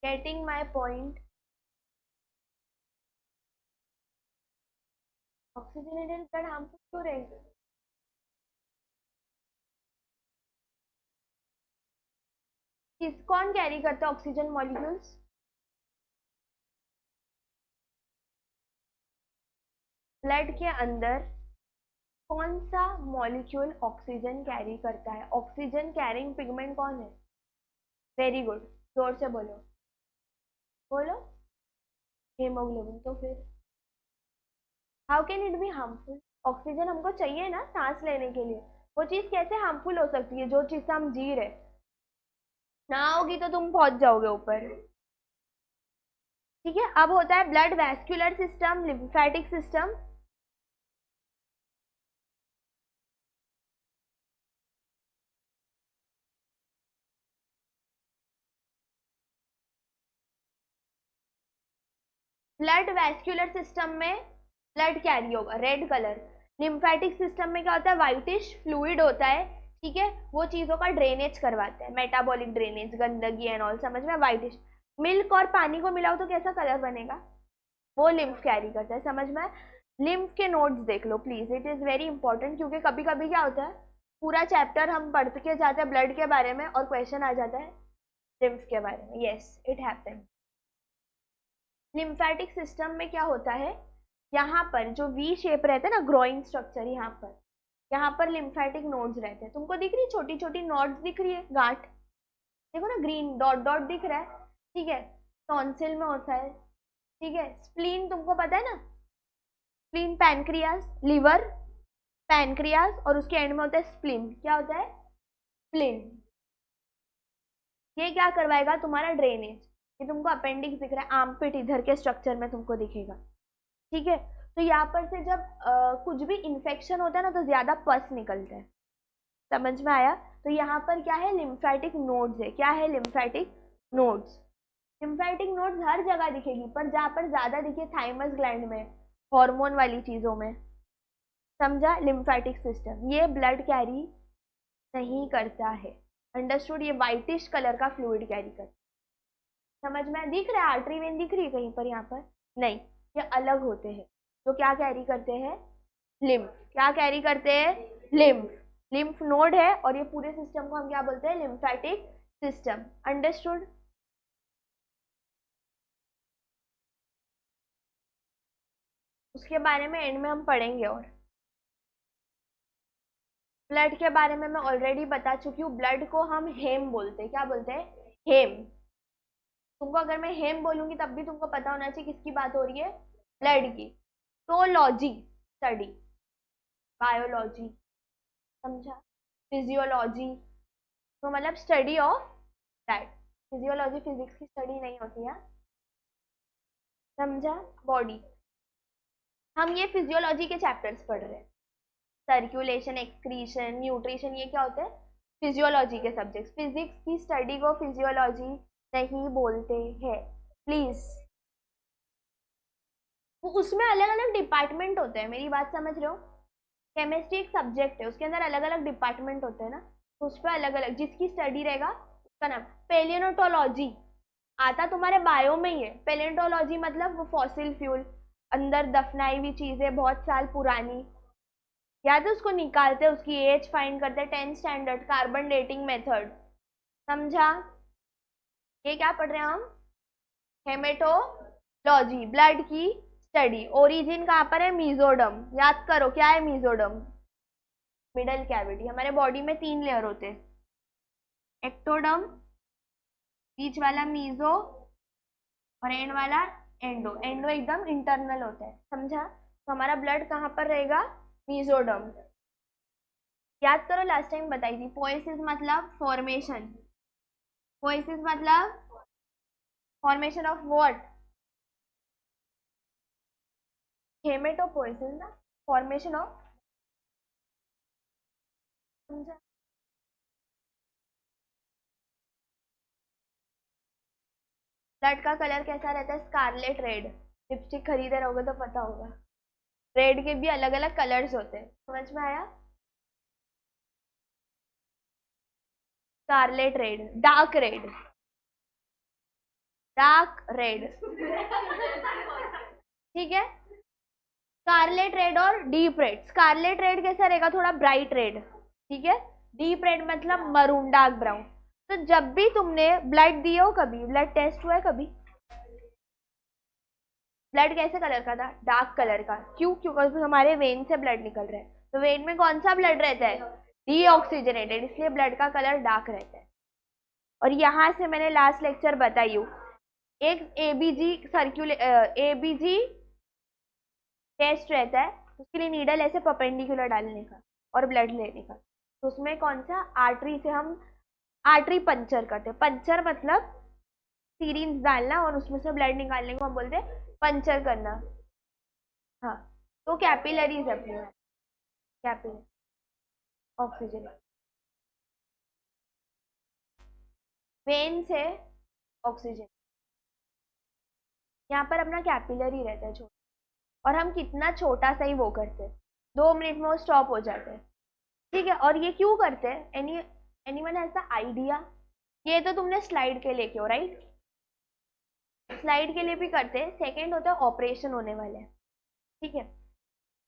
Getting my point? Oxygenated blood harmful क्यों रहेगा? किस कौन कैरी करता है ऑक्सीजन मॉलिक्यूल्स? ब्लड के अंदर कौन सा मॉलिक्यूल ऑक्सीजन कैरी करता है? ऑक्सीजन कैरिंग पिगमेंट कौन है? वेरी गुड, जोर से बोलो, बोलो। हेमोग्लोबिन। तो फिर how can it be harmful? Oxygen हमको चाहिए ना सांस लेने के लिए, वो चीज कैसे हार्मफुल हो सकती है? जो चीज से हम जी रहे, ना होगी तो तुम पहुंच जाओगे ऊपर। ठीक है, अब होता है blood vascular system, lymphatic system. Blood vascular system में ब्लड कैरी होगा, रेड कलर। लिम्फेटिक सिस्टम में क्या होता है? व्हाइटिश फ्लूइड होता है। ठीक है, वो चीजों का ड्रेनेज करवाता है, मेटाबॉलिक ड्रेनेज, गंदगी एंड ऑल, समझ में? व्हाइटिश। मिल्क और पानी को मिलाओ तो कैसा कलर बनेगा? वो लिम्फ कैरी करता है, समझ में? लिम्फ के नोट्स देख लो please, it is very important, क्योंकि कभी कभी क्या होता है, पूरा चैप्टर हम पढ़ के जाते हैं ब्लड के बारे में और क्वेश्चन आ जाता है लिम्फ के बारे में। Yes, it happen. Lymphatic system में क्या होता है? यहाँ पर जो वी शेप रहता है ना, ग्रोइंग स्ट्रक्चर, यहाँ पर लिम्फेटिक नोड्स रहते हैं। तुमको दिख रही है छोटी छोटी नोड्स, दिख रही है गांठ, देखो ना, ग्रीन डॉट डॉट दिख रहा है। ठीक है, टॉन्सिल में होता है। ठीक है, स्प्लीन तुमको पता है ना, स्प्लीन, पैनक्रियास, लिवर, पैनक्रियास, और उसके एंड में होता है स्प्लीन। क्या होता है? स्प्लीन। ये क्या करवाएगा? तुम्हारा ड्रेनेज। ये तुमको अपेंडिक्स दिख रहा है, आर्मपिट इधर के स्ट्रक्चर में तुमको दिखेगा। ठीक है, तो यहाँ पर से जब कुछ भी इंफेक्शन होता है ना तो ज्यादा पस निकलता है, समझ में आया? तो यहाँ पर क्या है? लिम्फेटिक नोड्स है। क्या है? Lymphatic nodes. लिम्फेटिक नोड्स हर जगह दिखेगी, पर जहाँ पर ज्यादा दिखे थाइमस ग्लैंड में, हार्मोन वाली चीजों में, समझा? लिम्फेटिक सिस्टम ये ब्लड कैरी नहीं करता है, अंडरस्टूड? ये व्हाइटिश कलर का फ्लूइड कैरी करता है, समझ में? दिख रहा है आर्टरी वेन दिख रही है कहीं पर? यहाँ पर नहीं, ये अलग होते हैं। तो क्या कैरी करते हैं? लिम्फ। क्या कैरी करते हैं? लिम्फ। लिम्फ नोड है, और ये पूरे सिस्टम को हम क्या बोलते हैं? Lymphatic system, understood? उसके बारे में एंड में हम पढ़ेंगे। और ब्लड के बारे में मैं ऑलरेडी बता चुकी हूँ, ब्लड को हम हेम बोलते हैं। क्या बोलते हैं? हेम। तुमको अगर मैं हेम बोलूंगी तब भी तुमको पता होना चाहिए किसकी बात हो रही है? ब्लड की। तो लॉजी स्टडी, बायोलॉजी, समझा? फिजियोलॉजी, तो मतलब study of that. Physiology physics की स्टडी नहीं होती है, समझा? बॉडी। हम ये फिजियोलॉजी के चैप्टर्स पढ़ रहे हैं, सर्कुलेशन, एक्सक्रीशन, न्यूट्रिशन, ये क्या होते हैं? फिजियोलॉजी के सब्जेक्ट्स। फिजिक्स की स्टडी को फिजियोलॉजी नहीं बोलते हैं, प्लीज। वो उसमें अलग अलग डिपार्टमेंट होते हैं, मेरी बात समझ रहे हो? केमिस्ट्री एक सब्जेक्ट है, उसके अंदर अलग अलग डिपार्टमेंट होते हैं ना, तो उस पर अलग अलग जिसकी स्टडी रहेगा उसका नाम। पेलियोनोटोलॉजी आता तुम्हारे बायो में ही है। पेलियोनोटोलॉजी मतलब वो फॉसिल फ्यूल, अंदर दफनाई हुई चीजें बहुत साल पुरानी, याद है? उसको निकालते हैं, उसकी एज फाइंड करते हैं, 10th standard carbon dating method, समझा? ये क्या पढ़ रहे हैं हम? हेमेटोलॉजी, ब्लड की स्टडी। ओरिजिन कहाँ पर है? मीजोडम। याद करो क्या है मीजोडम? Middle cavity. हमारे बॉडी में 3 लेयर होते हैं, एक्टोडम, बीच वाला मीजो, और एंड वाला एंडो। एंडो एकदम इंटरनल होता है, समझा? तो हमारा ब्लड कहाँ पर रहेगा? मीजोडम। याद करो लास्ट टाइम बताई थी, पोएसिस मतलब फॉर्मेशन, पोएसिस मतलब फॉर्मेशन ऑफ व्हाट, हेमेटोपोएसिस ना, फॉर्मेशन ऑफ, समझा? ब्लड का कलर कैसा रहता है? Scarlet red. लिपस्टिक खरीदे रहोगे तो पता होगा, रेड के भी अलग अलग कलर्स होते हैं, समझ में आया? Scarlet red, dark red, dark red, ठीक है। स्कारलेट रेड और डीप रेड, स्कारलेट रेड कैसा रहेगा? थोड़ा ब्राइट रेड, ठीक है। डीप रेड मतलब मरून, डार्क ब्राउन। तो जब भी तुमने ब्लड दिए हो, कभी ब्लड टेस्ट हुआ है कभी? ब्लड कैसे कलर का था? डार्क कलर का। क्यों? क्योंकि हमारे वेन से ब्लड निकल रहा है, तो वेन में कौन सा ब्लड रहता है? डीऑक्सीजनेटेड, इसलिए ब्लड का कलर डार्क रहता है। और यहां से मैंने लास्ट लेक्चर बताई हूँ, एक एबीजी एबीजी टेस्ट रहता है, उसके लिए नीडल ऐसे परपेंडिकुलर डालने का और ब्लड लेने का। तो उसमें कौन सा, आर्टरी से हम आर्टरी पंचर करते हैं। पंचर मतलब सीरीज डालना और उसमें से ब्लड निकालने को हम बोलते हैं पंचर करना। हाँ, तो कैपिलरीज अपनी, कैपिलरी ऑक्सीजन, वेन से ऑक्सीजन, यहाँ पर अपना कैपिलरी रहता है छोटा, और हम कितना छोटा सा ही वो करते हैं, 2 मिनट में वो स्टॉप हो जाते हैं, ठीक है। और ये क्यों करते हैं? Anyone has the idea? ये तो तुमने स्लाइड के लेके हो, राइट? स्लाइड के लिए भी करते हैं। सेकेंड होता है ऑपरेशन होने वाले, ठीक है।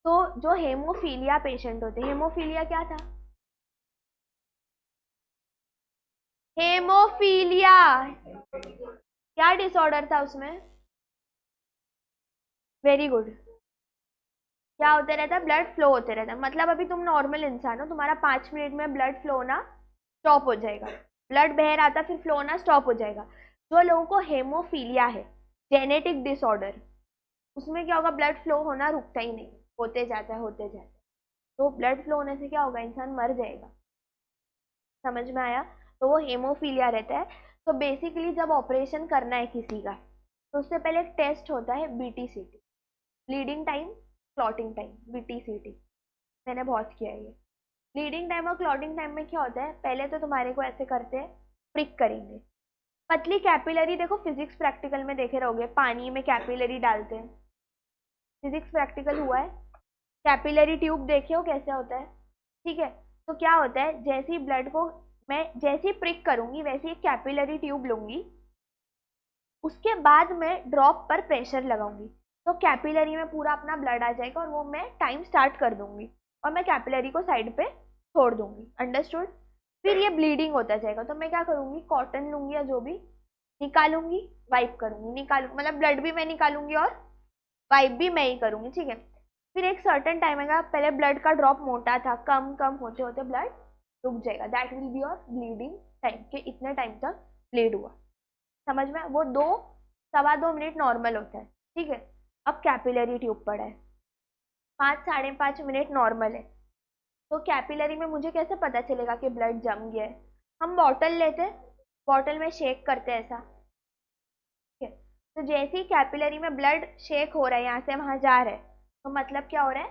तो जो हेमोफीलिया पेशेंट होते हैं, हेमोफीलिया क्या था? हेमोफीलिया क्या डिसऑर्डर था उसमें? Very good. क्या होते रहता है? ब्लड फ्लो होते रहता है। मतलब अभी तुम नॉर्मल इंसान हो, तुम्हारा 5 मिनट में ब्लड फ्लो होना स्टॉप हो जाएगा, ब्लड बह रहा था, फिर फ्लो होना स्टॉप हो जाएगा। जो लोगों को हेमोफीलिया है, जेनेटिक डिसऑर्डर, उसमें क्या होगा? ब्लड फ्लो होना रुकता ही नहीं, होते जाता है होते जाता है। तो ब्लड फ्लो होने से क्या होगा? इंसान मर जाएगा। समझ में आया? तो वो हेमोफीलिया रहता है। तो बेसिकली जब ऑपरेशन करना है किसी का, तो उससे पहले एक टेस्ट होता है, बीटीसीटी, ब्लीडिंग टाइम क्लॉटिंग टाइम, बीटीसीटी। मैंने बहुत किया है ये। ब्लीडिंग टाइम और क्लॉटिंग टाइम में क्या होता है? पहले तो तुम्हारे को ऐसे करते हैं, प्रिक करेंगे पतली कैपिलरी। देखो फिजिक्स प्रैक्टिकल में देखे रहोगे, पानी में कैपिलरी डालते हैं, फिजिक्स प्रैक्टिकल हुआ है। कैपिलरी ट्यूब देखे हो कैसे होता है, ठीक है। तो क्या होता है, जैसे ही ब्लड को मैं जैसे ही प्रिक करूंगी, वैसे ही कैपिलरी ट्यूब लूंगी, उसके बाद मैं ड्रॉप पर प्रेशर लगाऊंगी, तो कैपिलरी में पूरा अपना ब्लड आ जाएगा, और वो मैं टाइम स्टार्ट कर दूंगी, और मैं कैपिलरी को साइड पे छोड़ दूंगी। अंडरस्टूड? फिर ये ब्लीडिंग होता जाएगा, तो मैं क्या करूंगी, कॉटन लूंगी या जो भी, निकालूंगी, वाइप करूंगी, निकालू मतलब ब्लड भी मैं निकालूंगी और वाइप भी मैं ही करूंगी, ठीक है। फिर एक सर्टेन टाइम आएगा, पहले ब्लड का ड्रॉप मोटा था, कम कम होते होते ब्लड रुक जाएगा, that will be your bleeding time, के इतने टाइम तक ब्लीड हुआ। समझ में? वो 2 सवा 2 मिनट नॉर्मल होता है, ठीक है। अब कैपिलरी ट्यूब पड़ा है, 5 साढ़े 5 मिनट नॉर्मल है। तो कैपिलरी में मुझे कैसे पता चलेगा कि ब्लड जम गया है? हम बॉटल लेते हैं, बॉटल में शेक करते हैं ऐसा, ठीक है। तो जैसे ही कैपिलरी में ब्लड शेक हो रहा है, यहाँ से वहां जा रहा है, तो मतलब क्या हो रहा है?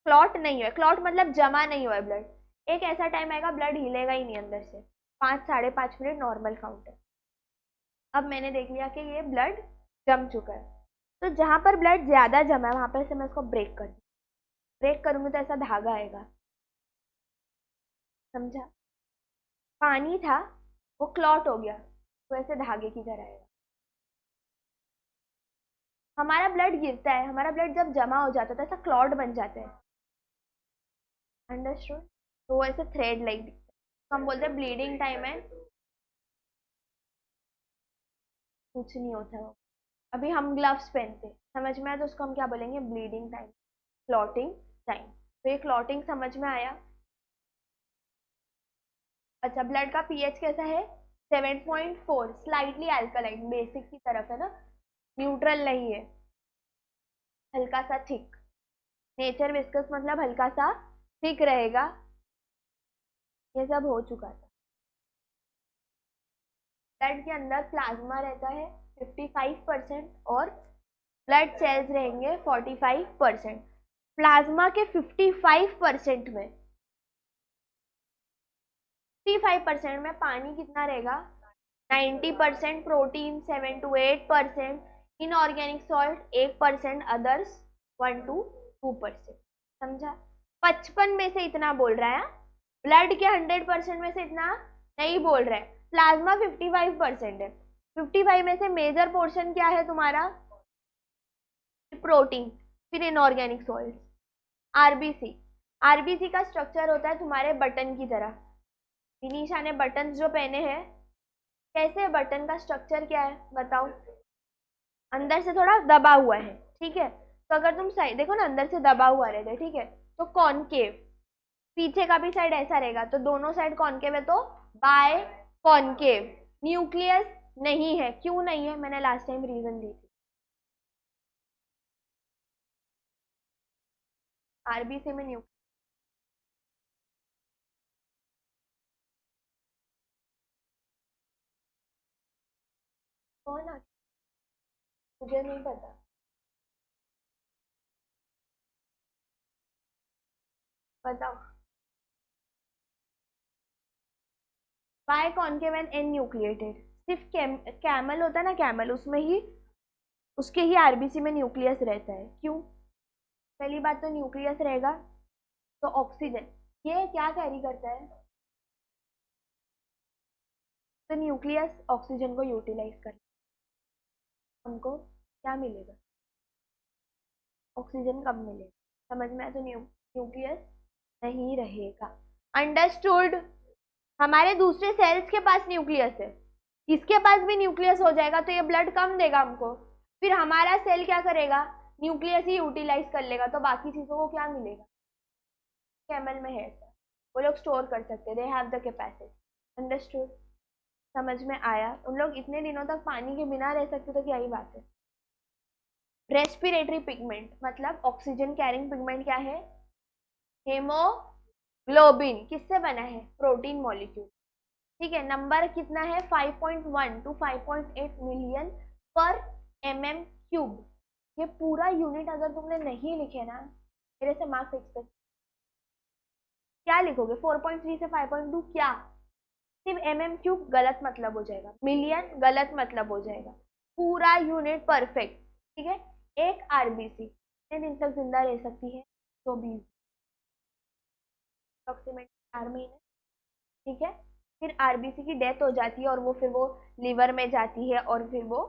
क्लॉट नहीं हुआ। क्लॉट मतलब जमा नहीं हुआ है ब्लड। एक ऐसा टाइम आएगा ब्लड हिलेगा ही नहीं अंदर से, 5 साढ़े 5 मिनट नॉर्मल काउंट है। अब मैंने देख लिया कि ये ब्लड जम चुका है, तो जहां पर ब्लड ज्यादा जमा है वहां पर से मैं इसको ब्रेक कर, ब्रेक करूंगी तो ऐसा धागा आएगा, समझा? पानी था, वो क्लॉट हो गया, तो ऐसे धागे की तरह आएगा। हमारा ब्लड गिरता है, हमारा ब्लड जब जमा हो जाता है तो ऐसा क्लॉट बन जाता है। अंडरस्टूड? तो वो ऐसे थ्रेड लाइक दिखता है, तो हम बोलते हैं ब्लीडिंग टाइम है। कुछ नहीं होता वो। अभी हम ग्लव्स पहनते हैं, समझ में आया? तो उसको हम क्या बोलेंगे? Bleeding time, clotting time. तो ये क्लॉटिंग समझ में आया? अच्छा, ब्लड का पीएच कैसा है? 7.4, स्लाइटली अल्कलाइन, बेसिक की तरफ है ना, न्यूट्रल नहीं है, हल्का सा थिक। नेचर विस्कस मतलब हल्का सा ठीक रहेगा। ये सब हो चुका था। ब्लड के अंदर प्लाज्मा रहता है 55% और ब्लड सेल्स रहेंगे 45%। प्लाज्मा के 55% में 55% में पानी कितना रहेगा? 90%, protein 7 to 8%, inorganic salt 1%, others 1 to 2%। समझा? 55 में से इतना बोल रहा है, ब्लड के 100% में से इतना नहीं बोल रहा है। प्लाज्मा 55% है, 55 में से मेजर पोर्शन क्या है तुम्हारा? प्रोटीन, फिर इनऑर्गेनिक सॉल्ट। आरबीसी, आरबीसी का स्ट्रक्चर होता है तुम्हारे बटन की तरह। विनीशा ने बटन जो पहने हैं, कैसे बटन का स्ट्रक्चर क्या है बताओ? अंदर से थोड़ा दबा हुआ है, ठीक है। तो अगर तुम साइड देखो ना, अंदर से दबा हुआ रहता है, ठीक है। तो कॉनकेव, पीछे का भी साइड ऐसा रहेगा, तो दोनों साइड कॉनकेव है, तो बाय कॉनकेव। न्यूक्लियस नहीं है, क्यों नहीं है? मैंने लास्ट टाइम रीजन दी थी। आरबीसी में न्यूक्लियस कौन आ, मुझे नहीं पता। बताओ। Biconcave and enucleated. सिर्फ कैमल होता है ना, कैमल, उसमें ही उसके ही आरबीसी में न्यूक्लियस रहता है। क्यों? पहली बात तो न्यूक्लियस रहेगा तो ऑक्सीजन ये क्या कैरी करता है? तो न्यूक्लियस ऑक्सीजन को यूटिलाइज कर, हमको क्या मिलेगा? ऑक्सीजन कब मिलेगा? समझ में आया? तो न्यूक्लियस नहीं रहेगा। अंडरस्टूड? हमारे दूसरे सेल्स के पास न्यूक्लियस है, इसके पास भी न्यूक्लियस हो जाएगा तो ये ब्लड कम देगा हमको। फिर हमारा सेल क्या करेगा? न्यूक्लियस ही यूटिलाइज कर लेगा, तो बाकी चीजों को क्या मिलेगा? कैमल में है ऐसा, वो लोग स्टोर कर सकते, they have the capacity. Understood? समझ में आया? उन लोग इतने दिनों तक पानी के बिना रह सकते, तो क्या ही बात है। रेस्पिरेटरी पिगमेंट मतलब ऑक्सीजन कैरिंग पिगमेंट क्या है? हेमोग्लोबिन। किससे बना है? Protein molecule. ठीक है। नंबर कितना है? 5.1 to 5.8 मिलियन पर mm³ ये पूरा यूनिट अगर तुमने नहीं लिखे ना, मेरे से मार्क्स एक्सपेक्ट क्या लिखोगे? 4.3 से 5.2 क्या? सिर्फ mm³ गलत मतलब हो जाएगा, मिलियन गलत मतलब हो जाएगा, पूरा यूनिट परफेक्ट। ठीक है। एक आरबीसी कितने दिन तक जिंदा रह सकती है? 120, अप्रोक्सीमेट 4 महीने। ठीक है। फिर आरबीसी की डेथ हो जाती है और वो फिर वो लिवर में जाती है और फिर वो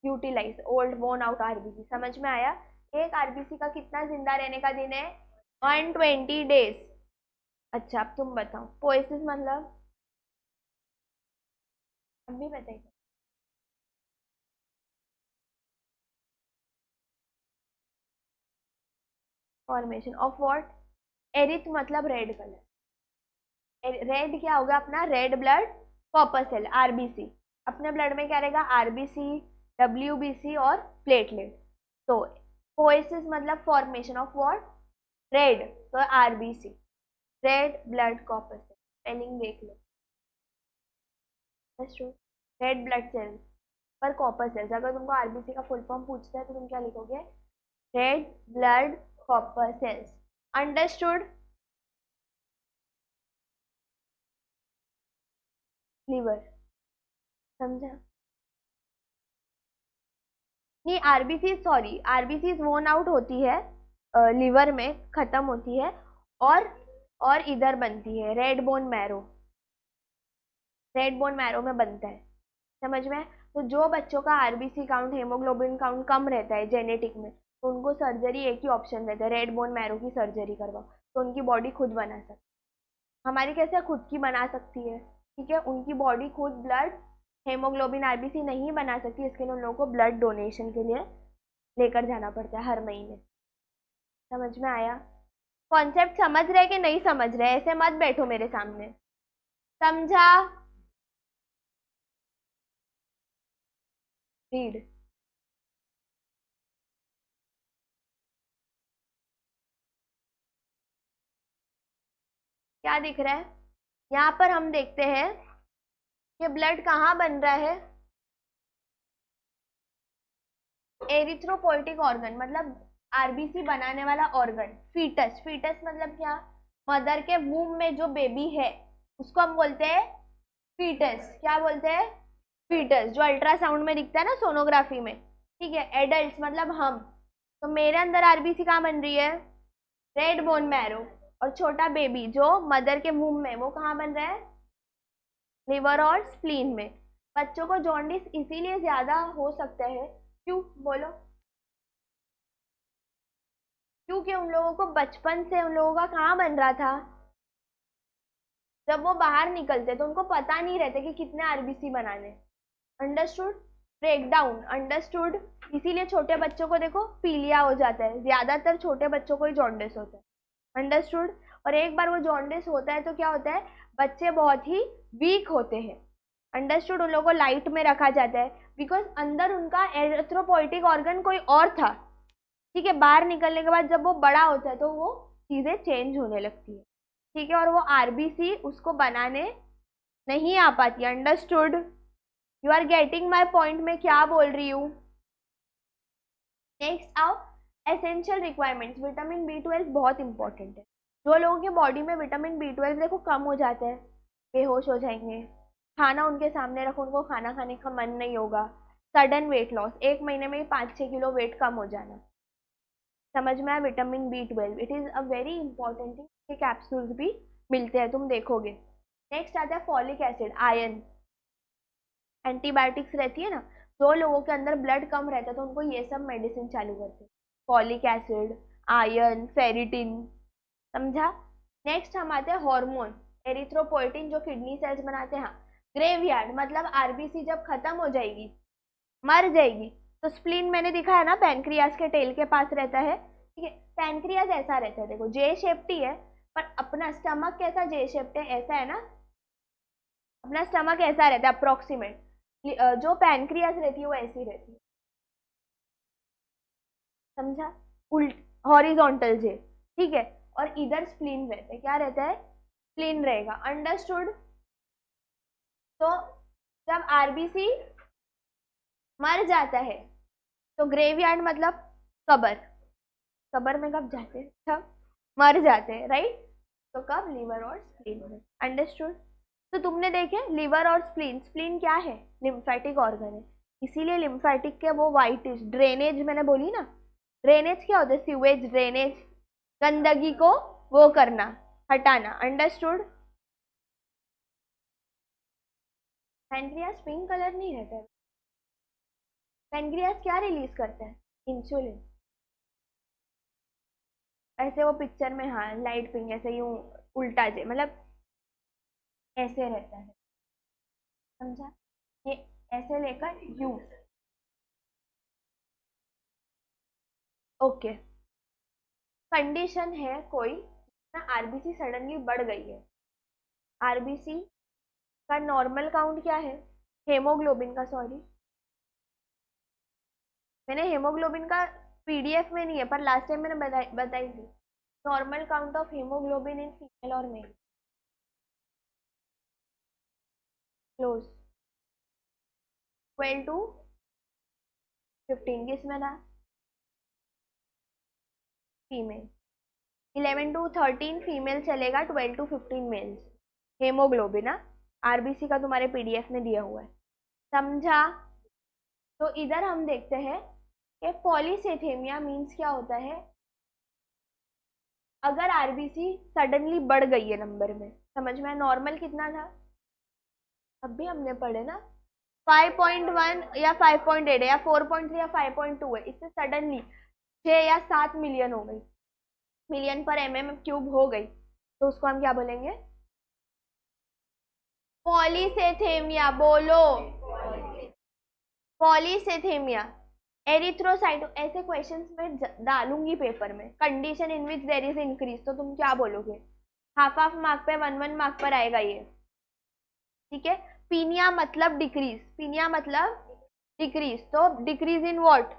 यूटिलाइज, ओल्ड वोन आउट आरबीसी। समझ में आया? एक आरबीसी का कितना जिंदा रहने का दिन है? 120 days। अच्छा अब तुम बताओ, पोएसिस मतलब? अब भी बताइए। Formation of what? एरिथ मतलब रेड कलर। रेड क्या होगा अपना? Red blood corpuscle, RBC. अपने ब्लड में क्या रहेगा? आरबीसी, डब्ल्यूबीसी और प्लेटलेट। तो पोएसिस मतलब फॉर्मेशन ऑफ व्हाट? रेड, तो RBC, red blood corpuscle. Spelling देख लो। रेड ब्लड सेल्स पर कॉपर सेल्स। अगर तुमको आरबीसी का फुल फॉर्म पूछता है तो तुम क्या लिखोगे? Red blood corpuscles. Understood? Liver. समझा? नहीं, RBC, sorry, RBC worn out होती है, लीवर में खत्म होती है, और इधर बनती है red bone marrow, red bone marrow में बनता है। समझ में? तो जो बच्चों का आरबीसी काउंट, हेमोग्लोबिन काउंट कम रहता है जेनेटिक में, तो उनको सर्जरी एक ही ऑप्शन रहता है, रेड बोन मैरो की सर्जरी करवाओ, तो उनकी बॉडी खुद बना सकती है। हमारी कैसे खुद की बना सकती है? ठीक है। उनकी बॉडी खुद ब्लड हेमोग्लोबिन आरबीसी नहीं बना सकती, इसके लिए उन लोगों को ब्लड डोनेशन के लिए लेकर जाना पड़ता है हर महीने। समझ में आया? कॉन्सेप्ट समझ रहे कि नहीं समझ रहे? ऐसे मत बैठो मेरे सामने। समझा? रीड। क्या दिख रहा है? यहाँ पर हम देखते हैं कि ब्लड कहाँ बन रहा है? एरिथ्रोपोइटिक ऑर्गन मतलब आरबीसी बनाने वाला ऑर्गन। फीटस, फीटस मतलब क्या? मदर के वूम में जो बेबी है उसको हम बोलते हैं फीटस। क्या बोलते हैं? फीटस, जो अल्ट्रासाउंड में दिखता है ना, सोनोग्राफी में। ठीक है, एडल्ट मतलब हम। तो मेरे अंदर आरबीसी कहाँ बन रही है? Red bone marrow. और छोटा बेबी जो मदर के वूम में, वो कहाँ बन रहा है? लिवर और स्प्लीन में। बच्चों को जॉन्डिस इसीलिए ज्यादा हो सकता है, क्यों बोलो? क्योंकि उन लोगों को बचपन से उन लोगों का कहाँ बन रहा था? जब वो बाहर निकलते तो उनको पता नहीं रहता कि कितने आरबीसी बनाने। अंडरस्टूड? Breakdown, understood? इसीलिए छोटे बच्चों को देखो पीलिया हो जाता है, ज्यादातर छोटे बच्चों को ही जॉन्डिस होता है। अंडरस्टूड? और एक बार वो जॉन्डिस होता है तो क्या होता है? बच्चे बहुत ही वीक होते हैं। अंडरस्टूड? उन लोगों को लाइट में रखा जाता है बिकॉज अंदर उनका एरिथ्रोपोइटिक ऑर्गन कोई और था। ठीक है, बाहर निकलने के बाद जब वो बड़ा होता है तो वो चीजें चेंज होने लगती है। ठीक है, और वो आरबीसी उसको बनाने नहीं आ पाती। Understood? You are getting my point, मैं क्या बोल रही हूँ? नेक्स्ट आओ, एसेंशियल रिक्वायरमेंट्स। विटामिन बी 12 बहुत इंपॉर्टेंट है। जो लोगों के बॉडी में विटामिन बी 12 देखो कम हो जाता है, बेहोश हो जाएंगे, खाना उनके सामने रखो उनको खाना खाने का मन नहीं होगा, सडन वेट लॉस, 1 महीने में ही 5-6 किलो वेट कम हो जाना। समझ में आया? Vitamin B 12 it is a very important thing. के कैप्सूल्स भी मिलते हैं, तुम देखोगे। नेक्स्ट आता है फॉलिक एसिड, आयरन। एंटीबायोटिक्स रहती है ना, जो लोगों के अंदर ब्लड कम रहता है तो उनको ये सब मेडिसिन चालू करते हैं। Folic acid, iron, ferritin. समझा? नेक्स्ट हम आते हैं हार्मोन, एरिथ्रोपोइटिन जो किडनी सेल्स बनाते हैं। हाँ, ग्रेवयार्ड मतलब आरबीसी जब खत्म हो जाएगी, मर जाएगी, तो स्प्लीन मैंने दिखा है ना, पैनक्रियास के टेल के पास रहता है। ठीक है, पैनक्रियास ऐसा रहता है, देखो जे शेप्ड ही है, पर अपना स्टमक कैसा जे शेप्ड है, ऐसा है ना? अपना स्टमक ऐसा रहता है अप्रोक्सीमेट, जो पैनक्रियास रहती है वो ऐसी रहती है। समझा? उल्ट, हॉरिजॉन्टल जे। ठीक है, और इधर स्प्लीन रहता है, क्या रहता है? स्प्लीन रहेगा। अंडरस्टूड? तो जब आरबीसी मर जाता है तो ग्रेवयार्ड मतलब कबर। कबर में कब जाते हैं? जब मर जाते हैं, राइट? तो कब? लिवर और स्प्लीन में। अंडरस्टूड? तो तुमने देखे लिवर और स्प्लीन, स्प्लीन क्या है? लिम्फेटिक ऑर्गन है, इसीलिए लिम्फेटिक के वो वाइटिश ड्रेनेज मैंने बोली ना। ड्रेनेज क्या होता है? सीवेज ड्रेनेज, गंदगी को वो करना, हटाना। अंडरस्टूड? पैनक्रियास पिंक कलर नहीं रहता है। पैनक्रियास क्या रिलीज करता है? इंसुलिन। ऐसे वो पिक्चर में, हाँ, लाइट पिंक ऐसे यूं उल्टा जे मतलब ऐसे रहता है। समझा? ये ऐसे लेकर यू। ओके, कंडीशन है कोई आरबीसी सडनली बढ़ गई है। आरबीसी का नॉर्मल काउंट क्या है? हेमोग्लोबिन का, सॉरी, मैंने हेमोग्लोबिन का पीडीएफ में नहीं है, पर लास्ट टाइम मैंने बताई थी। Normal count of haemoglobin in female और मेल। क्लोज, 12 to 15, किस में था? फीमेल। 11 to 13 फीमेल चलेगा, 12 to 15 मेल्स। हेमोग्लोबिन, ना आरबीसी का तुम्हारे पीडीएफ में दिया हुआ है। समझा? तो इधर हम देखते हैं कि पॉलीसेथेमिया मीन्स क्या होता है? अगर आरबीसी सडनली बढ़ गई है नंबर में। समझ में? नॉर्मल कितना था? अभी हमने पढ़े ना, 5.1 या 5.8 है, या 4.3 या 5.2 है, इससे सडनली 6 या 7 मिलियन हो गई, मिलियन पर mm³ हो गई, तो उसको हम क्या बोलेंगे? पॉलीसेथेमिया। बोलो, पॉलीसेथेमिया। एरिथ्रोसाइटो, ऐसे क्वेश्चंस में डालूंगी पेपर में, condition in which there is increase, तो तुम क्या बोलोगे? हाफ हाफ मार्क पे, 1-1 मार्क पर आएगा ये। ठीक है, पीनिया मतलब डिक्रीज, पीनिया मतलब डिक्रीज, तो डिक्रीज इन व्हाट?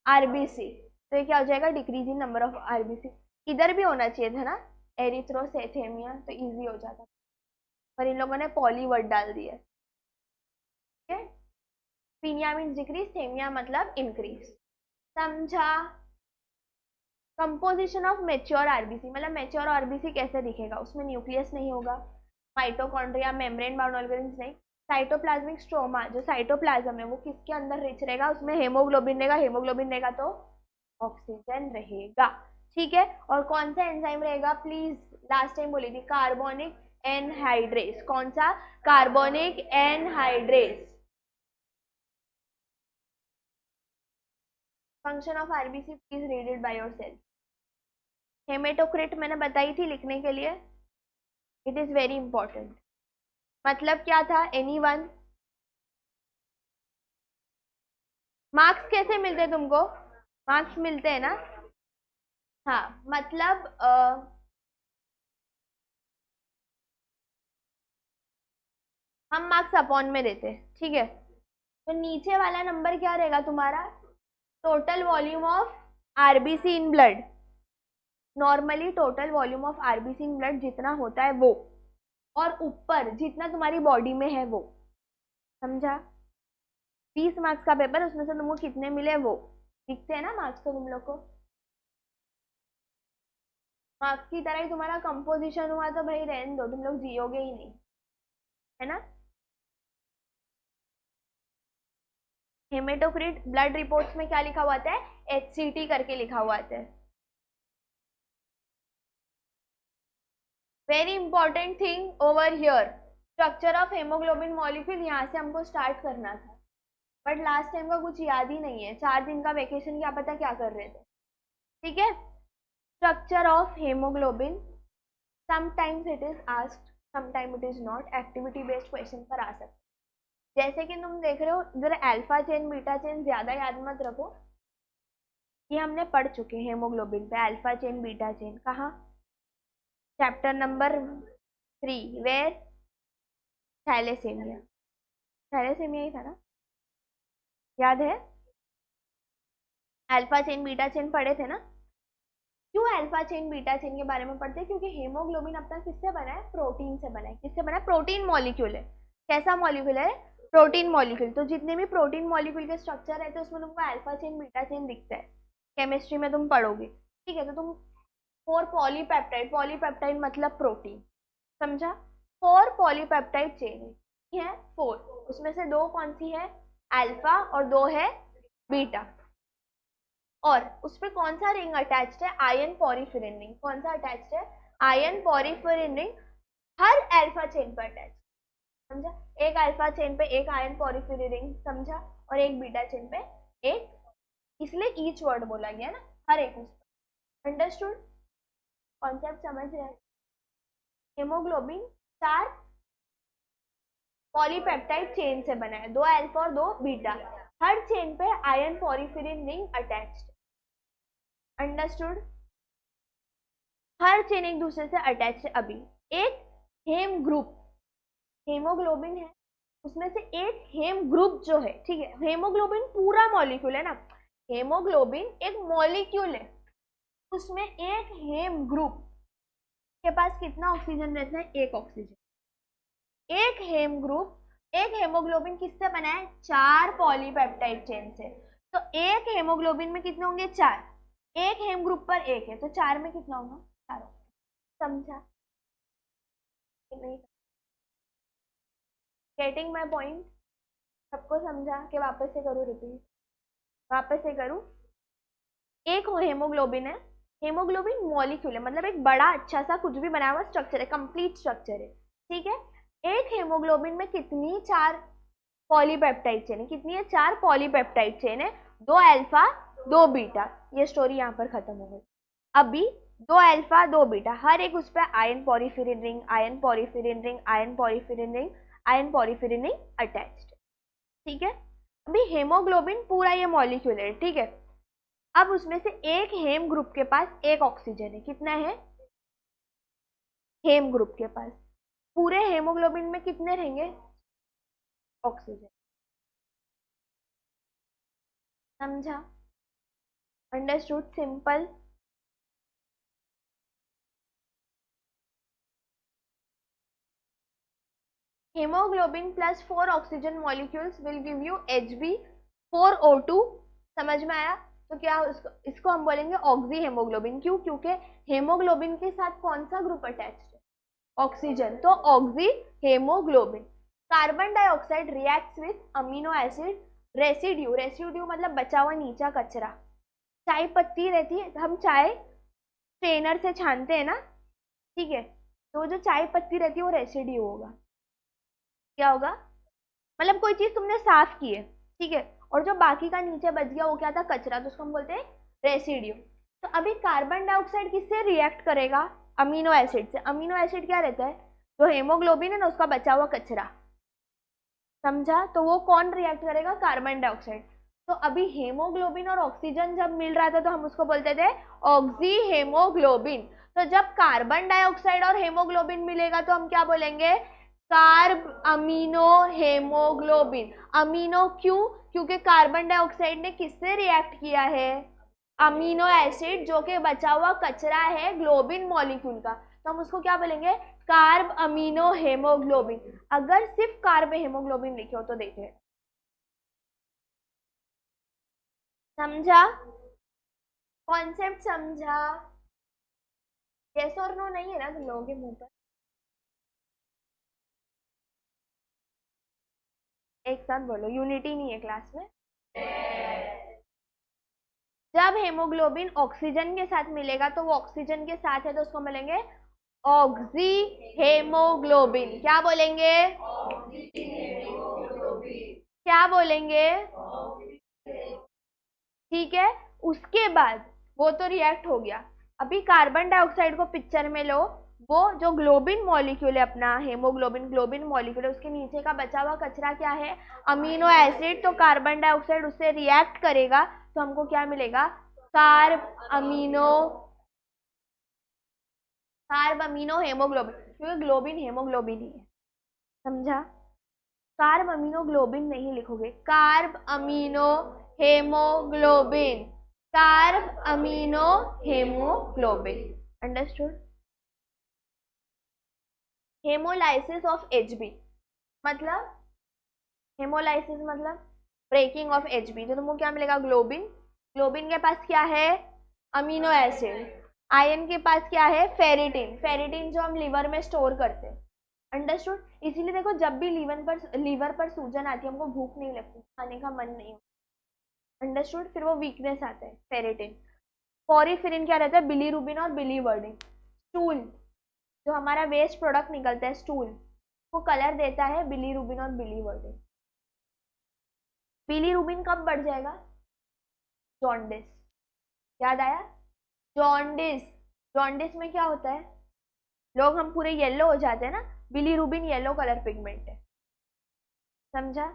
आरबीसी। तो ये क्या हो जाएगा? Decrease in number of RBC. इधर भी होना चाहिए था ना, एरिथ्रोसेथेमिया तो इजी हो जाता, पर इन लोगों ने पॉली वर्ड डाल दिया है। ठीक है, पीनिया मीन्स डिक्रीज, थेमिया मतलब इंक्रीज। समझा? कंपोजिशन ऑफ मेच्योर आरबीसी, मतलब मेच्योर आरबीसी कैसे दिखेगा, उसमें न्यूक्लियस नहीं होगा, माइटोकॉन्ड्रिया, मेम्ब्रेन बाउंड ऑर्गेन्स नहीं, साइटोप्लाज्मिक स्ट्रोमा, जो साइटोप्लाज्म है वो किसके अंदर रिच रहेगा, उसमें हेमोग्लोबिन रहेगा, हेमोग्लोबिन रहेगा तो ऑक्सीजन रहेगा। ठीक है, और कौन सा एंजाइम रहेगा, प्लीज लास्ट टाइम बोली थी, कार्बोनिक एनहाइड्रेस। कौन सा? Carbonic anhydrase. Function of RBC please read it by yourself. Haematocrit मैंने बताई थी लिखने के लिए, इट इज वेरी इंपॉर्टेंट। मतलब क्या था, एनीवन? मार्क्स कैसे मिलते हैं तुमको? मार्क्स मिलते हैं ना? हाँ, मतलब हम मार्क्स अपॉन में देते हैं, ठीक है। तो नीचे वाला नंबर क्या रहेगा तुम्हारा, total volume of RBC in blood. Normally total volume of RBC in blood जितना होता है वो, और ऊपर जितना तुम्हारी बॉडी में है वो। समझा? 20 मार्क्स का पेपर, उसमें से तुमको कितने मिले वो दिखते हैं ना मार्क्स तो तुम लोग को। मार्क्स की तरह ही तुम्हारा कंपोजिशन हुआ तो भाई रहने दो, तुम लोग जियोगे ही नहीं, है ना। हेमेटोक्रिट ब्लड रिपोर्ट्स में क्या लिखा हुआ आता है, HCT करके लिखा हुआ आता है। Very important thing over here, structure of haemoglobin molecule, यहाँ से हमको स्टार्ट करना था, बट लास्ट टाइम का कुछ याद ही नहीं है, 4 दिन का वेकेशन क्या पता क्या कर रहे थे। ठीक है, structure of haemoglobin, sometimes it is asked, sometime it is not, activity based question पर आ सकते, जैसे कि तुम देख रहे हो इधर अल्फा चेन बीटा चेन ज्यादा याद मत रखो, ये हमने पढ़ चुके हैं हेमोग्लोबिन पे, अल्फा चेन बीटा चेन कहाँ, chapter number 3, where, thalassemia, thalassemia ही था ना, याद है? अल्फा चेन बीटा चेन पढ़े थे ना। क्यों अल्फा चेन बीटा चेन के बारे में पढ़ते हैं, क्योंकि हेमोग्लोबिन अपना किससे बना है, प्रोटीन से बना है। किससे बना है, प्रोटीन मॉलिक्यूल है। कैसा मॉलिक्यूल है, प्रोटीन मॉलिक्यूल। तो जितने भी प्रोटीन मॉलिक्यूल के स्ट्रक्चर रहते हैं उसमें तुमको अल्फा चेन बीटा चेन दिखता है, केमिस्ट्री में तुम पढ़ोगे। ठीक है, तो तुम 4 पॉलीपेप्टाइड, पॉलीपेप्टाइड मतलब प्रोटीन, समझा। 4 पॉलीपेप्टाइड चेन है, 4, उसमें से 2 कौन सी है, अल्फा, और 2 है बीटा। और उस पे कौन सा रिंग अटैच्ड है, आयन पॉरीफेरिन रिंग। कौन सा अटैच्ड है, आयन पॉरीफेरिन रिंग, हर अल्फा चेन पर अटैच। समझा, एक अल्फा चेन पे एक आयन पॉरीफेरिन रिंग, समझा, और एक बीटा चेन पे एक, इसलिए ईच वर्ड बोला गया ना, हर एक उस पर। अंडरस्टूड, कॉन्सेप्ट समझ रहे हैं। हेमोग्लोबिन 4 पॉलीपेप्टाइड चेन से बना है, 2 अल्फा और 2 बीटा, हर चेन पे ion porphyrin ring attached. Understood, हर चेन एक दूसरे से अटैच है। अभी एक हेम ग्रुप, हेमोग्लोबिन है, उसमें से एक हेम ग्रुप जो है, ठीक है, हेमोग्लोबिन पूरा मॉलिक्यूल है ना, हेमोग्लोबिन एक मॉलिक्यूल है, उसमें एक हेम ग्रुप के पास कितना ऑक्सीजन रहता है, एक ऑक्सीजन। एक हेम ग्रुप, एक हेमोग्लोबिन किससे बना है, 4 पॉलीपेप्टाइड चेन से। तो एक हेमोग्लोबिन में कितने होंगे, 4, एक हेम ग्रुप पर एक है, तो 4 में कितना होगा, 4 होगा। समझा कि नहीं? Getting my point? सबको समझा कि वापस से करूँ, रिपीट वापस से करूँ। एक हेमोग्लोबिन है, हेमोग्लोबिन मॉलिक्यूल है, मतलब एक बड़ा अच्छा सा कुछ भी बना हुआ स्ट्रक्चर है, कंप्लीट स्ट्रक्चर है। ठीक है, एक हेमोग्लोबिन में कितनी, 4 पॉलीपेप्टाइड चेन है, कितनी है, 4 पॉलीपेप्टाइड चेन है, 2 अल्फा 2 बीटा। ये स्टोरी यहाँ पर खत्म हो गई। अभी 2 अल्फा 2 बीटा, हर एक उस पर iron porphyrin ring, iron porphyrin ring, iron porphyrin ring, iron porphyrin ring attached. ठीक है, अभी हेमोग्लोबिन पूरा ये मॉलिक्यूल है, ठीक है। अब उसमें से एक हेम ग्रुप के पास एक ऑक्सीजन है, कितना है, हेम ग्रुप के पास पूरे हेमोग्लोबिन में कितने रहेंगे, ऑक्सीजन। समझा? Understood, simple. Haemoglobin plus 4 oxygen molecules will give you Hb4O2। समझ में आया? तो क्या इसको हम बोलेंगे ऑक्सी हेमोग्लोबिन। क्यों? क्योंकि हेमोग्लोबिन के साथ कौन सा ग्रुप अटैच्ड है? ऑक्सीजन, तो oxy haemoglobin. Carbon dioxide reacts with amino acid residue. Residue मतलब बचा हुआ नीचा कचरा। चाय पत्ती रहती है, हम चाय स्ट्रेनर से छानते हैं ना, ठीक है, तो जो चाय पत्ती रहती है वो रेसिड्यू होगा। क्या होगा? मतलब कोई चीज तुमने साफ की है, ठीक है, और जो बाकी का नीचे बच गया वो क्या था? कचरा, तो उसको हम बोलते हैं रेसिड्यू। तो अभी कार्बन डाइऑक्साइड किससे रिएक्ट करेगा? अमीनो एसिड से। अमीनो एसिड क्या रहता है? जो हेमोग्लोबिन है ना, उसका बचा हुआ कचरा। समझा? तो वो कौन रिएक्ट करेगा? Carbon dioxide. तो अभी हेमोग्लोबिन और ऑक्सीजन जब मिल रहा था तो हम उसको बोलते थे ऑक्सी हेमोग्लोबिन। तो जब कार्बन डाइऑक्साइड और हेमोग्लोबिन मिलेगा तो हम क्या बोलेंगे? Carb amino haemoglobin. अमीनो क्यों? क्योंकि कार्बन डाइऑक्साइड ने किससे रिएक्ट किया है? अमीनो एसिड, जो कि बचा हुआ कचरा है ग्लोबिन मॉलिक्यूल का, तो हम उसको क्या बोलेंगे? Carb amino haemoglobin. अगर सिर्फ कार्ब हेमोग्लोबिन लिखे हो तो देखिए, समझा? कॉन्सेप्ट समझा? यस और नो नहीं है ना तुम लोगों के मुंह पर? एक साथ बोलो, यूनिटी नहीं है क्लास में। जब हेमोग्लोबिन ऑक्सीजन के साथ मिलेगा तो वो ऑक्सीजन के साथ है तो उसको बोलेंगे ऑक्सी हेमोग्लोबिन। क्या बोलेंगे? क्या बोलेंगे? ठीक है। उसके बाद वो तो रिएक्ट हो गया। अभी कार्बन डाइऑक्साइड को पिक्चर में लो। वो जो ग्लोबिन मॉलिक्यूल है अपना, हेमोग्लोबिन ग्लोबिन मॉलिक्यूल है, उसके नीचे का बचा हुआ कचरा क्या है? Amino acid. तो कार्बन डाइऑक्साइड उससे रिएक्ट करेगा तो हमको क्या मिलेगा? Carb amino, carb amino haemoglobin, क्योंकि ग्लोबिन हेमोग्लोबिन ही है। समझा? कार्ब अमीनो ग्लोबिन नहीं लिखोगे, carb amino haemoglobin. Carb amino haemoglobin. Understood? Haemolysis of Hb मतलब, हेमोलाइसिस मतलब ब्रेकिंग ऑफ एचबी। तो तुमको क्या मिलेगा? ग्लोबिन। ग्लोबिन के पास क्या है? Amino acid. आयन के पास क्या है? फेरिटिन। फेरिटिन जो हम लिवर में स्टोर करते हैं। अंडरस्टूड? इसीलिए देखो, जब भी लीवर पर सूजन आती है, हमको भूख नहीं लगती, खाने का मन नहीं होता। अंडरस्टूड? फिर वो वीकनेस आता है, फेरिटिन। पॉरीफिरिन क्या रहता है? बिलीरुबिन और बिलीवर्डिन। स्टूल, जो हमारा वेस्ट प्रोडक्ट निकलता है स्टूल, को कलर देता है बिलीरुबिन और बिलीवर्डिन। बिलीरुबिन कब बढ़ जाएगा? जॉन्डिस। याद आया? जॉन्डिस। जॉन्डिस में क्या होता है? लोग हम पूरे येलो हो जाते हैं ना, बिलीरुबिन येलो कलर पिगमेंट है। समझा?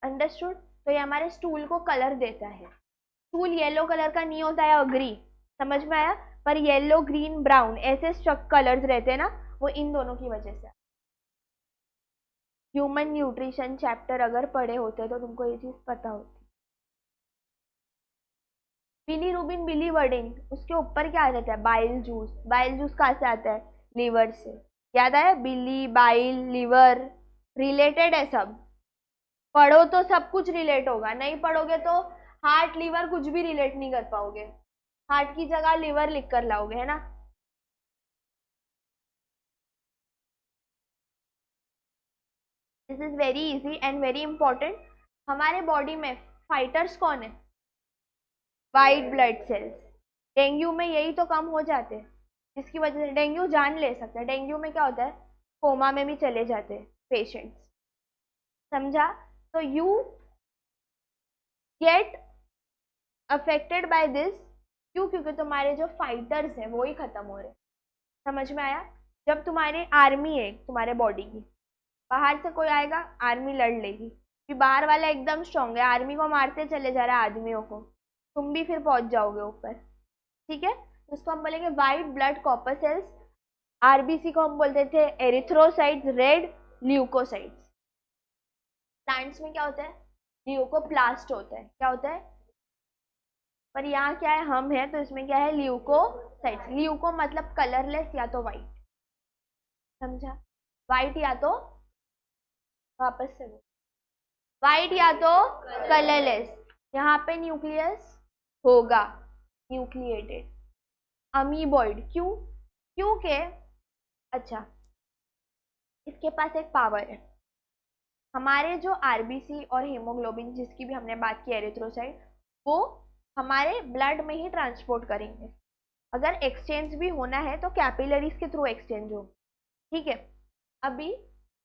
अंडरस्टूड? तो ये हमारे स्टूल को कलर देता है। स्टूल येलो कलर का नहीं होता है, अग्री? समझ में आया? पर येलो ग्रीन ब्राउन ऐसे कलर्स रहते हैं ना, वो इन दोनों की वजह से। ह्यूमन न्यूट्रिशन चैप्टर अगर पढ़े होते तो तुमको ये चीज पता होती। बिलीरुबिन बिलीवर्डिन, उसके ऊपर क्या आ जाता है? Bile juice. बाइल जूस कहाँ से आता है? लीवर से। याद आया? बिली बाइल लिवर रिलेटेड है सब। पढ़ो तो सब कुछ रिलेट होगा, नहीं पढ़ोगे तो हार्ट लिवर कुछ भी रिलेट नहीं कर पाओगे। हार्ट की जगह लिवर लिख कर लाओगे, है ना? This is very easy and very important. हमारे बॉडी में फाइटर्स कौन है? White blood cells. डेंगू में यही तो कम हो जाते हैं, जिसकी वजह से डेंगू जान ले सकता है। डेंगू में क्या होता है? कोमा में भी चले जाते हैं पेशेंट्स। समझा? तो you get affected by this. क्यों? क्योंकि तुम्हारे जो फाइटर्स हैं वो ही खत्म हो रहे। समझ में आया? जब तुम्हारी आर्मी है तुम्हारे बॉडी की, बाहर से कोई आएगा, आर्मी लड़ लेगी, फिर बाहर वाला एकदम स्ट्रांग है, आर्मी को मारते चले जा रहा है आदमियों को, तुम भी फिर पहुंच जाओगे ऊपर। ठीक है? तो इसको हम बोलेंगे व्हाइट ब्लड कॉर्पसेल्स। आरबीसी को हम बोलते थे एरिथ्रोसाइट्स, रेड ल्यूकोसाइट्स। प्लांट्स में क्या होता है? ल्यूकोप्लास्ट होता है। क्या होता है? पर यहाँ क्या है? हम है तो इसमें क्या है? ल्यूकोसाइट्स। ल्यूको मतलब कलरलेस या तो व्हाइट। समझा? व्हाइट या तो वापस से वाइट या तो कलरलेस, यहाँ पे न्यूक्लियस होगा न्यूक्लिएटेड। अमीबॉइड क्यों? क्योंकि अच्छा इसके पास एक पावर है, हमारे जो आरबीसी और हीमोग्लोबिन जिसकी भी हमने बात की एरिथ्रोसाइट, वो हमारे ब्लड में ही ट्रांसपोर्ट करेंगे। अगर एक्सचेंज भी होना है तो कैपिलरीज के थ्रू एक्सचेंज होगा, ठीक है। अभी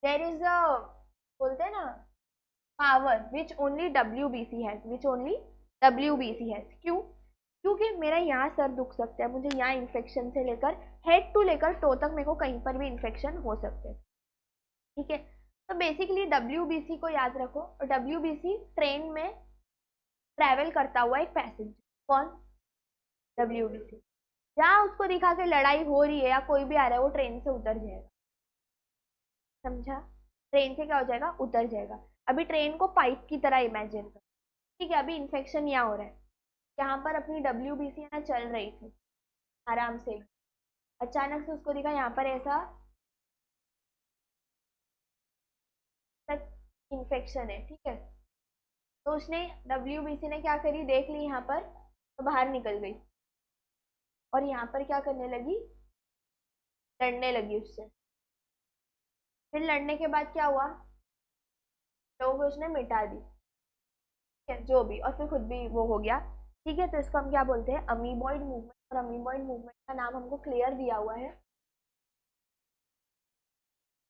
देर इज अ बोलते हैं ना power which only WBC has, which only WBC has. क्यों? क्योंकि मेरा यहाँ सर दुख सकता है, मुझे यहाँ इन्फेक्शन से लेकर हेड टू लेकर टो तक मेरे को कहीं पर भी इन्फेक्शन हो सकते हैं, ठीक है। तो बेसिकली डब्ल्यूबीसी को याद रखो, और डब्ल्यूबीसी ट्रेन में ट्रैवल करता हुआ एक पैसेंजर। कौन? डब्ल्यूबीसी। जहाँ उसको दिखा के लड़ाई हो रही है या कोई भी आ रहा है वो ट्रेन से उतर जाएगा, समझा? ट्रेन से क्या हो जाएगा? उतर जाएगा। अभी ट्रेन को पाइप की तरह इमेजिन कर, ठीक है। अभी इन्फेक्शन यहाँ हो रहा है, यहाँ पर अपनी डब्ल्यूबीसी ना चल रही थी आराम से, अचानक से उसको दिखा यहाँ पर ऐसा इन्फेक्शन है, ठीक है। तो उसने डब्ल्यूबीसी ने क्या करी, देख ली यहाँ पर तो बाहर निकल गई, और यहाँ पर क्या करने लगी, लड़ने लगी उससे। फिर लड़ने के बाद क्या हुआ, लोगों को उसने मिटा दी, ठीक है, जो भी, और फिर खुद भी वो हो गया, ठीक है। तो इसको हम क्या बोलते हैं? Amoeboid movement. और अमीबॉइड मूवमेंट का नाम हमको क्लियर दिया हुआ है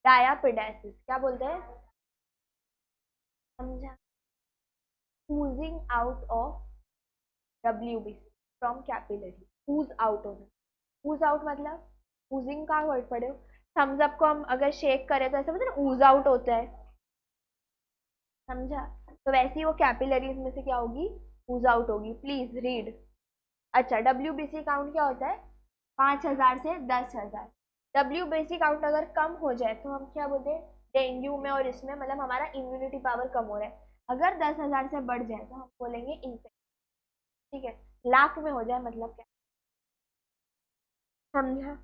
डायापिडेसिस। क्या बोलते हैं? समझा? oozing out of WBC from capillary, ooze out होना। ooze out मतलब oozing का वर्ड पढ़े हो, थम्स अप को हम अगर शेक करें तो ऐसा बोलते हैं ना, ooze out होता है, समझा? तो वैसे ही वो कैपिलरीज में से क्या होगी, ooze out होगी। Please read. अच्छा, WBC काउंट क्या होता है? 5000 से 10,000। WBC काउंट अगर कम हो जाए तो हम क्या बोलते हैं? डेंगू में और इसमें मतलब हमारा इम्यूनिटी पावर कम हो रहा है। अगर 10,000 से बढ़ जाए तो हम बोलेंगे इन्फेक्शन, ठीक है। लाख में हो जाए मतलब क्या? समझा?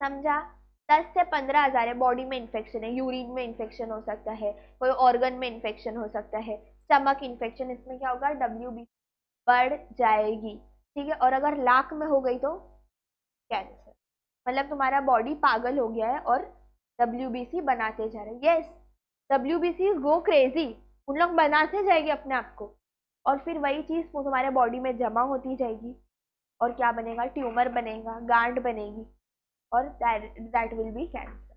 समझा? 10 से 15,000 है, बॉडी में इन्फेक्शन है, यूरिन में इन्फेक्शन हो सकता है, कोई ऑर्गन में इन्फेक्शन हो सकता है, स्टमक इन्फेक्शन, इसमें क्या होगा, WBC बढ़ जाएगी, ठीक है। और अगर लाख में हो गई तो कैंसर, मतलब तुम्हारा बॉडी पागल हो गया है और WBC बनाते जा रहे हैं। यस, WBC गो क्रेजी, उन लोग बनाते जाएंगे अपने आप को, और फिर वही चीज वो तुम्हारे बॉडी में जमा होती जाएगी, और क्या बनेगा, ट्यूमर बनेगा, गांठ बनेगी, और दैट विल बी कैंसर।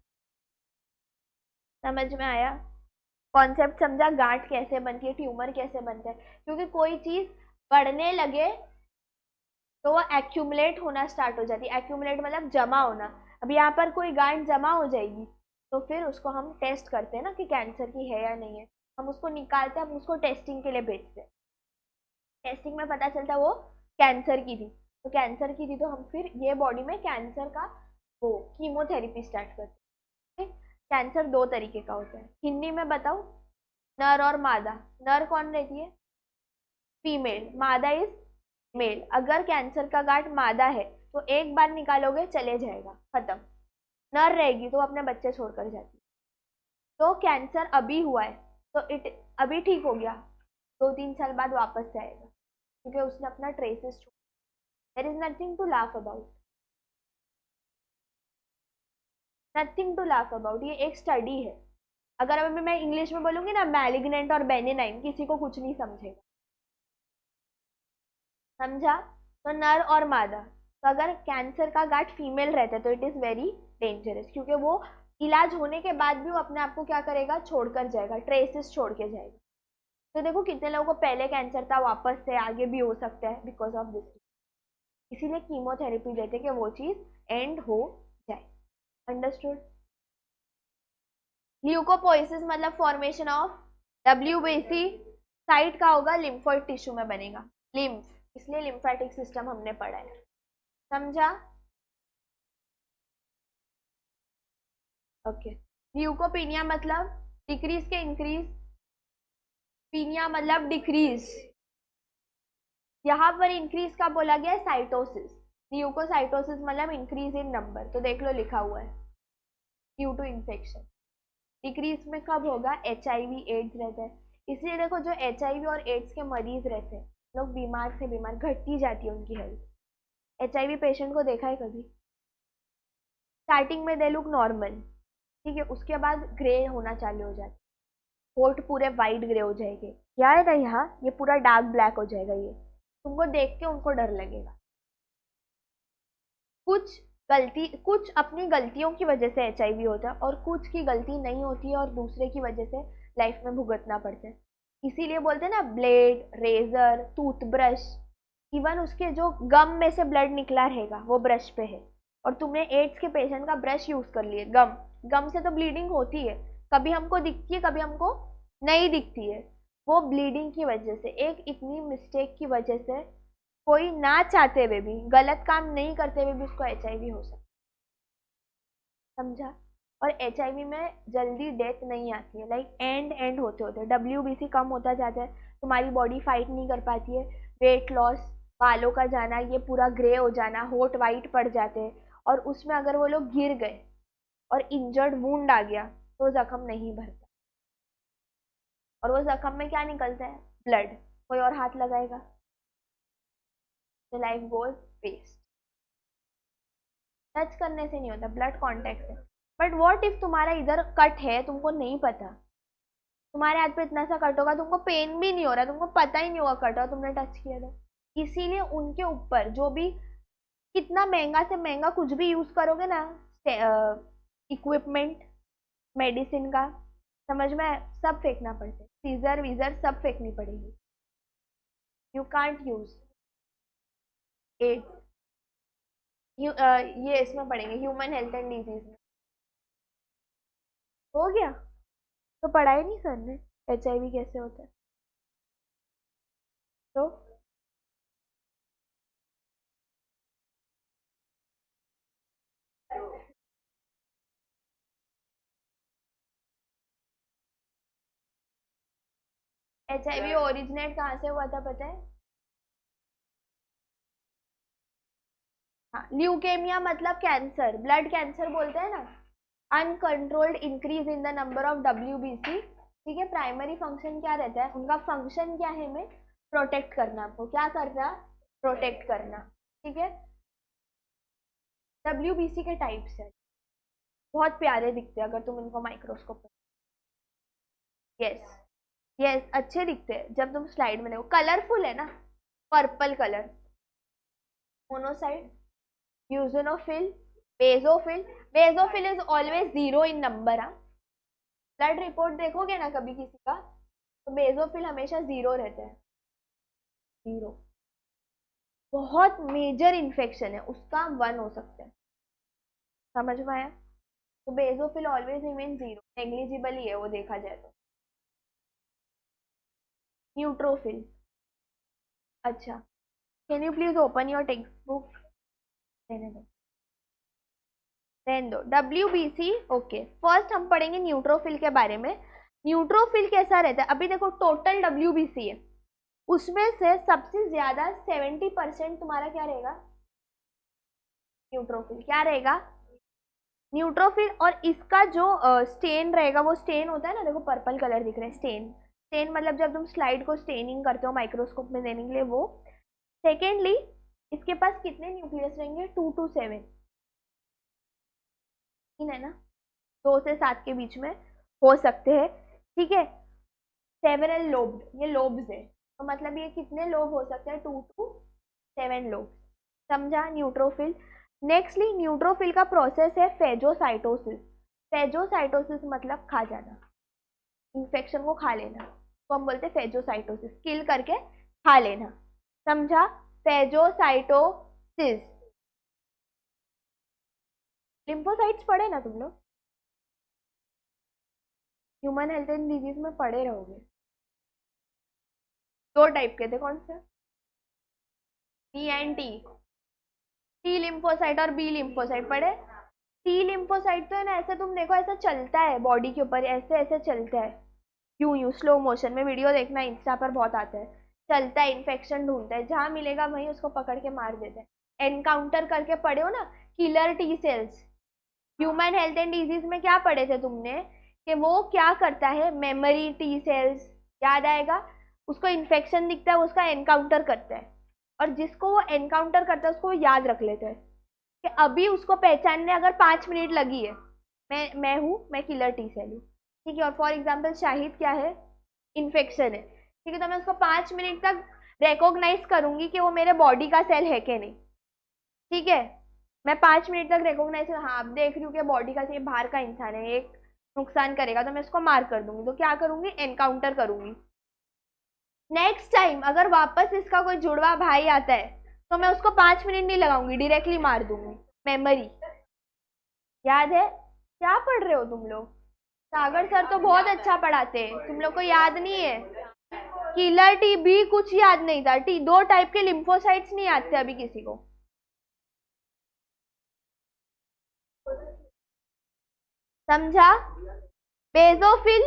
समझ में आया? कॉन्सेप्ट समझा? गांठ कैसे बनती है, ट्यूमर कैसे बनता है? क्योंकि कोई चीज बढ़ने लगे तो वो एक्यूमुलेट होना स्टार्ट हो जाती है। एक्यूमुलेट मतलब जमा होना। अब यहाँ पर कोई गांठ जमा हो जाएगी तो फिर उसको हम टेस्ट करते हैं ना कि कैंसर की है या नहीं है, हम उसको निकालते हैं, हम उसको टेस्टिंग के लिए भेजते हैं। टेस्टिंग में पता चलता है वो कैंसर की थी, तो कैंसर की थी तो हम फिर ये बॉडी में कैंसर का वो कीमोथेरेपी स्टार्ट करते हैं। कैंसर दो तरीके का होता है, हिंदी में बताओ, नर और मादा। नर कौन रहती है? फीमेल। मादा इज मेल। अगर कैंसर का गांठ मादा है तो एक बार निकालोगे चले जाएगा, खत्म। नर रहेगी तो अपने बच्चे छोड़कर जाती है। तो कैंसर अभी हुआ है तो इट अभी ठीक हो गया, 2-3 साल बाद वापस से आएगा, क्योंकि उसने अपना ट्रेसेस छोड़। There is nothing to laugh about, nothing to laugh about, ये एक स्टडी है। अगर अभी मैं इंग्लिश में बोलूंगी ना मैलिग्नेंट और बेनिनाइन, किसी को कुछ नहीं समझेगा, समझा? तो नर और मादा, तो अगर कैंसर का गांठ फीमेल रहता है तो इट इज वेरी डेंजरस, क्योंकि वो इलाज होने के बाद भी वो अपने आप को क्या करेगा, छोड़कर जाएगा, ट्रेसेस छोड़ के जाएगा। तो देखो कितने लोगों को पहले कैंसर था, वापस से आगे भी हो सकता है बिकॉज ऑफ दिस। इसीलिए कीमोथेरेपी देते कि वो चीज एंड हो जाए। अंडरस्टूड? ल्यूकोपोइसिस मतलब फॉर्मेशन ऑफ WBC, साइट का होगा लिम्फोइड टिश्यू में बनेगा, लिम्फ, इसलिए लिम्फेटिक सिस्टम हमने पढ़ा है, समझा? ओके। ल्यूकोपीनिया मतलब डिक्रीज के इंक्रीज, पीनिया मतलब डिक्रीज, यहाँ पर इंक्रीज का बोला गया है साइटोसिस, ल्यूकोसाइटोसिस मतलब इंक्रीज इन नंबर, तो देख लो लिखा हुआ है ड्यू टू इन्फेक्शन, डिक्रीज में कब होगा? HIV एड्स रहता है। इसलिए देखो जो HIV और एड्स के मरीज रहते हैं, लोग बीमार से बीमार, घटती जाती है उनकी हेल्थ। HIV पेशेंट को देखा है कभी? स्टार्टिंग में दे लुक नॉर्मल, ठीक है, उसके बाद ग्रे होना चालू हो जाता है, होठ पूरे वाइट ग्रे हो जाएंगे, क्या है ना यहाँ, ये पूरा डार्क ब्लैक हो जाएगा। ये तुमको देख के उनको डर लगेगा। कुछ अपनी गलतियों की वजह से HIV होता है, और कुछ की गलती नहीं होती है और दूसरे की वजह से लाइफ में भुगतना पड़ता है। इसीलिए बोलते हैं ना, ब्लेड, रेजर, टूथब्रश, इवन उसके जो गम में से ब्लड निकला रहेगा वो ब्रश पे है, और तुमने एड्स के पेशेंट का ब्रश यूज कर लिए, गम से तो ब्लीडिंग होती है, कभी हमको दिखती है कभी हमको नहीं दिखती है। वो ब्लीडिंग की वजह से, एक इतनी मिस्टेक की वजह से, कोई ना चाहते हुए भी, गलत काम नहीं करते हुए भी उसको HIV हो सकता, समझा? और HIV में जल्दी डेथ नहीं आती है, लाइक एंड होते होते WBC कम होता जाता है, तुम्हारी बॉडी फाइट नहीं कर पाती है, वेट लॉस, बालों का जाना, ये पूरा ग्रे हो जाना, होठ वाइट पड़ जाते हैं, और उसमें अगर वो लोग गिर गए और इंजर्ड वुंड आ गया तो जख्म नहीं भरता, और वो जख्म में क्या निकलता है? ब्लड। कोई और हाथ लगाएगा तो लाइफ गोज वेस्ट। टच करने से नहीं होता, ब्लड कांटेक्ट है। बट व्हाट इफ तुम्हारा इधर कट है, तुमको नहीं पता, तुम्हारे हाथ पे इतना सा कट होगा, तुमको पेन भी नहीं हो रहा, तुमको पता ही नहीं होगा कट और तुमने टच किया था। इसीलिए उनके ऊपर जो भी, कितना महंगा से महंगा कुछ भी यूज करोगे ना, इक्विपमेंट, मेडिसिन का, समझ में, सब फेंकना पड़ता है, सीजर वीजर सब फेंकनी पड़ेगी। You can't use aids. ये इसमें पढ़ेंगे, ह्यूमन हेल्थ एंड डिजीज में। हो गया? तो पढ़ाई नहीं करने HIV कैसे होता है तो? HIV ओरिजिनेट कहाँ से हुआ था पता है? हाँ, ल्यूकेमिया मतलब कैंसर, ब्लड कैंसर बोलते हैं ना। Uncontrolled increase in the number of WBC, ठीक है। प्राइमरी फंक्शन क्या रहता है उनका? फंक्शन क्या है? हमें प्रोटेक्ट करना, आपको क्या करना? प्रोटेक्ट करना, ठीक है। WBC के टाइप्स है, बहुत प्यारे दिखते हैं अगर तुम इनको माइक्रोस्कोप में, यस यस, अच्छे दिखते हैं जब तुम स्लाइड में देखो, कलरफुल है ना, purple colour, monocyte, eosinophil, basophil. Basophil is always 0 in number. Blood report देखोगे ना कभी किसी का, तो बेजोफिल हमेशा 0 रहता है, 0। बहुत मेजर इन्फेक्शन है उसका 1 हो सकता है, समझ में आया? तो बेजोफिल ऑलवेज रिमेन 0, नेग्लिजिबल ही है वो देखा जाए तो। न्यूट्रोफिल, अच्छा, can you please open your text book? रहने दो, रहने दो। WBC, ओके, फर्स्ट हम पढ़ेंगे न्यूट्रोफिल के बारे में। न्यूट्रोफिल कैसा रहता है? अभी देखो टोटल WBC है, उसमें से सबसे ज्यादा 70% तुम्हारा क्या रहेगा? न्यूट्रोफिल। क्या रहेगा? न्यूट्रोफिल। और इसका जो स्टेन रहेगा, वो स्टेन होता है ना, देखो पर्पल कलर दिख रहा है, स्टेन, स्टेन मतलब जब तुम स्लाइड को स्टेनिंग करते हो माइक्रोस्कोप में देने के लिए, वो। सेकेंडली, इसके पास कितने न्यूक्लियस रहेंगे? 2 to 7, तीन है ना, 2 से 7 के बीच में हो सकते हैं, ठीक है। सेवरल लोब्ड, ये लोब्स है, तो मतलब ये कितने लोब हो सकते हैं? 2 to 7 लोब, समझा? न्यूट्रोफिल। नेक्स्टली, न्यूट्रोफिल का प्रोसेस है फेजोसाइटोसिस। फेजोसाइटोसिस मतलब खा जाना, इन्फेक्शन को खा लेना, तो हम बोलते हैं फेजोसाइटोसिस, किल करके खा लेना, समझा? फेजोसाइटोसिस। लिम्फोसाइट्स पढ़े ना तुम लोग, ह्यूमन हेल्थ एंड डिजीज में पढ़े रहोगे। 2 टाइप के थे, कौन से? B and T, T lymphocyte और बी लिम्फोसाइट पढ़े। टी लिम्फोसाइट तो है ना, ऐसे तुम देखो, ऐसा चलता है बॉडी के ऊपर, ऐसे ऐसे चलता है, यूं स्लो मोशन में, वीडियो देखना, इंस्टा पर बहुत आता है, चलता है, इन्फेक्शन ढूंढता है, जहां मिलेगा वहीं उसको पकड़ के मार देते हैं। एनकाउंटर करके पढ़े हो ना, killer T cells. Human health and disease में क्या पढ़े थे तुमने? कि वो क्या करता है, मेमोरी टी सेल्स याद आएगा, उसको इन्फेक्शन दिखता है, वो उसका एनकाउंटर करता है, और जिसको वो एनकाउंटर करता है उसको वो याद रख लेता है कि अभी उसको पहचानने अगर 5 मिनट लगी है, मैं किलर टी सेल हूँ, ठीक है। और फॉर एग्जाम्पल शाहिद क्या है, इन्फेक्शन है, ठीक है। तो मैं उसको 5 मिनट तक रिकॉग्नाइज करूंगी कि वो मेरे बॉडी का सेल है कि नहीं, ठीक है। मैं 5 मिनट तक रिकॉग्नाइज, हाँ अब देख रही हूँ कि बॉडी का सेल बाहर का इंसान है, एक नुकसान करेगा, तो मैं उसको मार कर दूंगी, तो क्या करूंगी, एनकाउंटर करूंगी। नेक्स्ट टाइम अगर वापस इसका कोई जुड़वा भाई आता है तो मैं उसको 5 मिनट नहीं लगाऊंगी, डायरेक्टली मार दूंगी। मेमोरी याद है, क्या पढ़ रहे हो तुम लोग? सागर सर तो बहुत अच्छा पढ़ाते हैं, तुम लोग को याद नहीं है? किलर टी भी कुछ याद नहीं था, टी 2 टाइप के लिम्फोसाइट्स नहीं आते अभी किसी को, समझा? बेजोफिल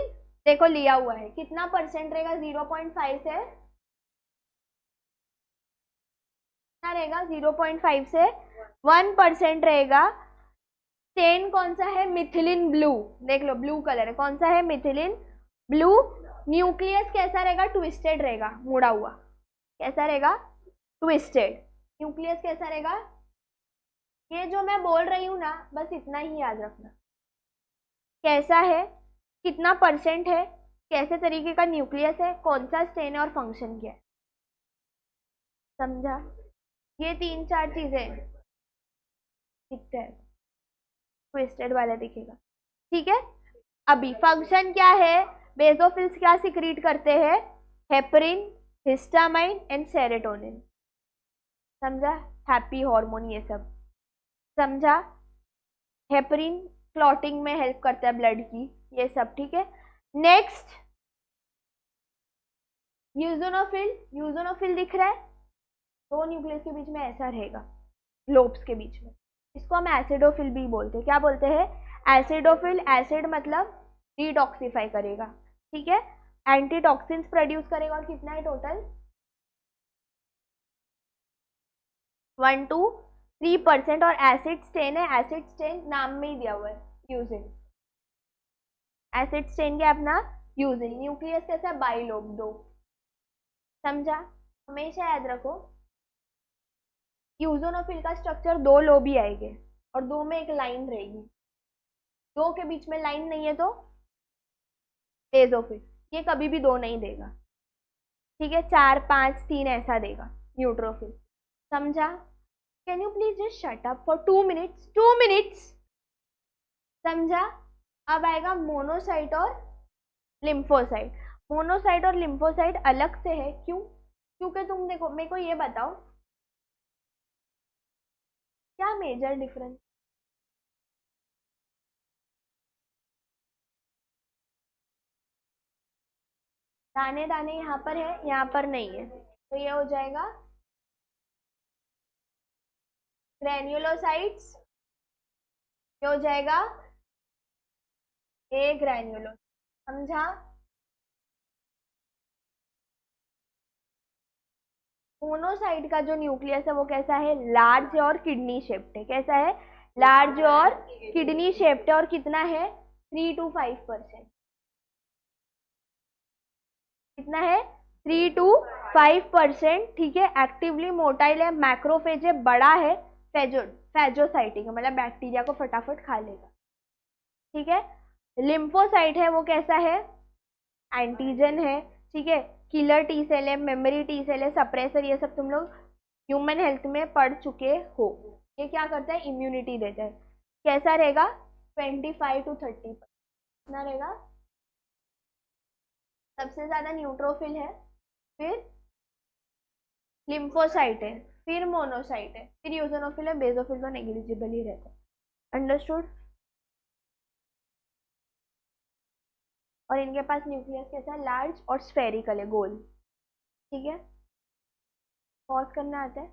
देखो लिया हुआ है, कितना परसेंट रहेगा, 0.5 से कितना रहेगा, 0.5 से 1% रहेगा। स्टेन कौन सा है, मिथिलिन ब्लू, देख लो ब्लू कलर है, कौन सा है, मिथिलिन ब्लू। न्यूक्लियस कैसा रहेगा, ट्विस्टेड रहेगा, मुड़ा हुआ, कैसा रहेगा, ट्विस्टेड। न्यूक्लियस कैसा रहेगा, ये जो मैं बोल रही हूँ ना, बस इतना ही याद रखना, कैसा है, कितना परसेंट है, कैसे तरीके का न्यूक्लियस है, कौन सा स्टेन है और फंक्शन क्या है, समझा? ये 3-4 चीजें दिखते हैं, ट्विस्टेड वाला दिखेगा, ठीक है। अभी फंक्शन क्या है, बेसोफिल्स क्या सिक्रीट करते हैं, हेपरिन, हिस्टामाइन एंड सेरोटोनिन, समझा? हैप्पी हार्मोन ये सब, समझा? हेपरिन क्लॉटिंग में हेल्प करता है ब्लड की, ये सब, ठीक है। नेक्स्ट यूजोनोफिल, यूजोनोफिल दिख रहा है, दो न्यूक्लियस के बीच में ऐसा रहेगा, लोब्स के बीच में, इसको हम एसिडोफिल भी बोलते हैं, क्या बोलते हैं, एसिडोफिल। एसिड मतलब डिटॉक्सिफाई करेगा, ठीक है, एंटीटॉक्सिन्स प्रोड्यूस करेगा, और कितना है टोटल, 1 to 3%। और एसिड स्टेन है, एसिड स्टेन नाम में ही दिया हुआ है, यूजिन, एसिड स्टेन क्या अपना, यूजिन। न्यूक्लियस कैसा, बाइलोब, दो, समझा? हमेशा याद रखो, यूजोनोफिल का स्ट्रक्चर 2 लोब ही आएंगे, और 2 में एक लाइन रहेगी, 2 के बीच में लाइन नहीं है तो बेसोफिल, ये कभी भी 2 नहीं देगा, ठीक है, 4, 5, 3 ऐसा देगा, न्यूट्रोफिल, समझा? Can you please just shut up for 2 minutes, 2 minutes, समझा? अब आएगा मोनोसाइट और लिम्फोसाइट। मोनोसाइट और लिम्फोसाइट अलग से है, क्यों? क्योंकि तुम देखो, मेरे को ये बताओ क्या मेजर डिफरेंस, दाने दाने यहाँ पर है, यहाँ पर नहीं है, तो ये हो जाएगा ग्रेन्युलोसाइट्स, ये हो जाएगा ए ग्रेन्युलो, समझा? मोनोसाइट का जो न्यूक्लियस है वो कैसा है, लार्ज और किडनी शेप्ड है, कैसा है, लार्ज और किडनी शेप्ड है, और कितना है, 3 to 5%, कितना है, 3 to 5%, ठीक है। एक्टिवली मोटाइल है, मैक्रोफेज है, बड़ा है, फेजोसाइटिक है, मतलब बैक्टीरिया को फटाफट खा लेगा, ठीक है। लिम्फोसाइट है, वो कैसा है, एंटीजन है, ठीक है, किलर टी सेल है, मेमोरी टी सेल है, सप्रेसर, ये सब तुम लोग ह्यूमन हेल्थ में पढ़ चुके हो। ये क्या करता है, इम्यूनिटी देता है, कैसा रहेगा, 25 to 30, कितना रहेगा, सबसे ज्यादा न्यूट्रोफिल है, फिर लिम्फोसाइट है, फिर मोनोसाइट है, फिर यूजोनोफिल है, बेसोफिल तो नेग्लिजिबल ही रहता है, अंडरस्टूड? और इनके पास न्यूक्लियस कैसा है, लार्ज और स्फेरिकल है, गोल, ठीक है। पॉज करना आता है?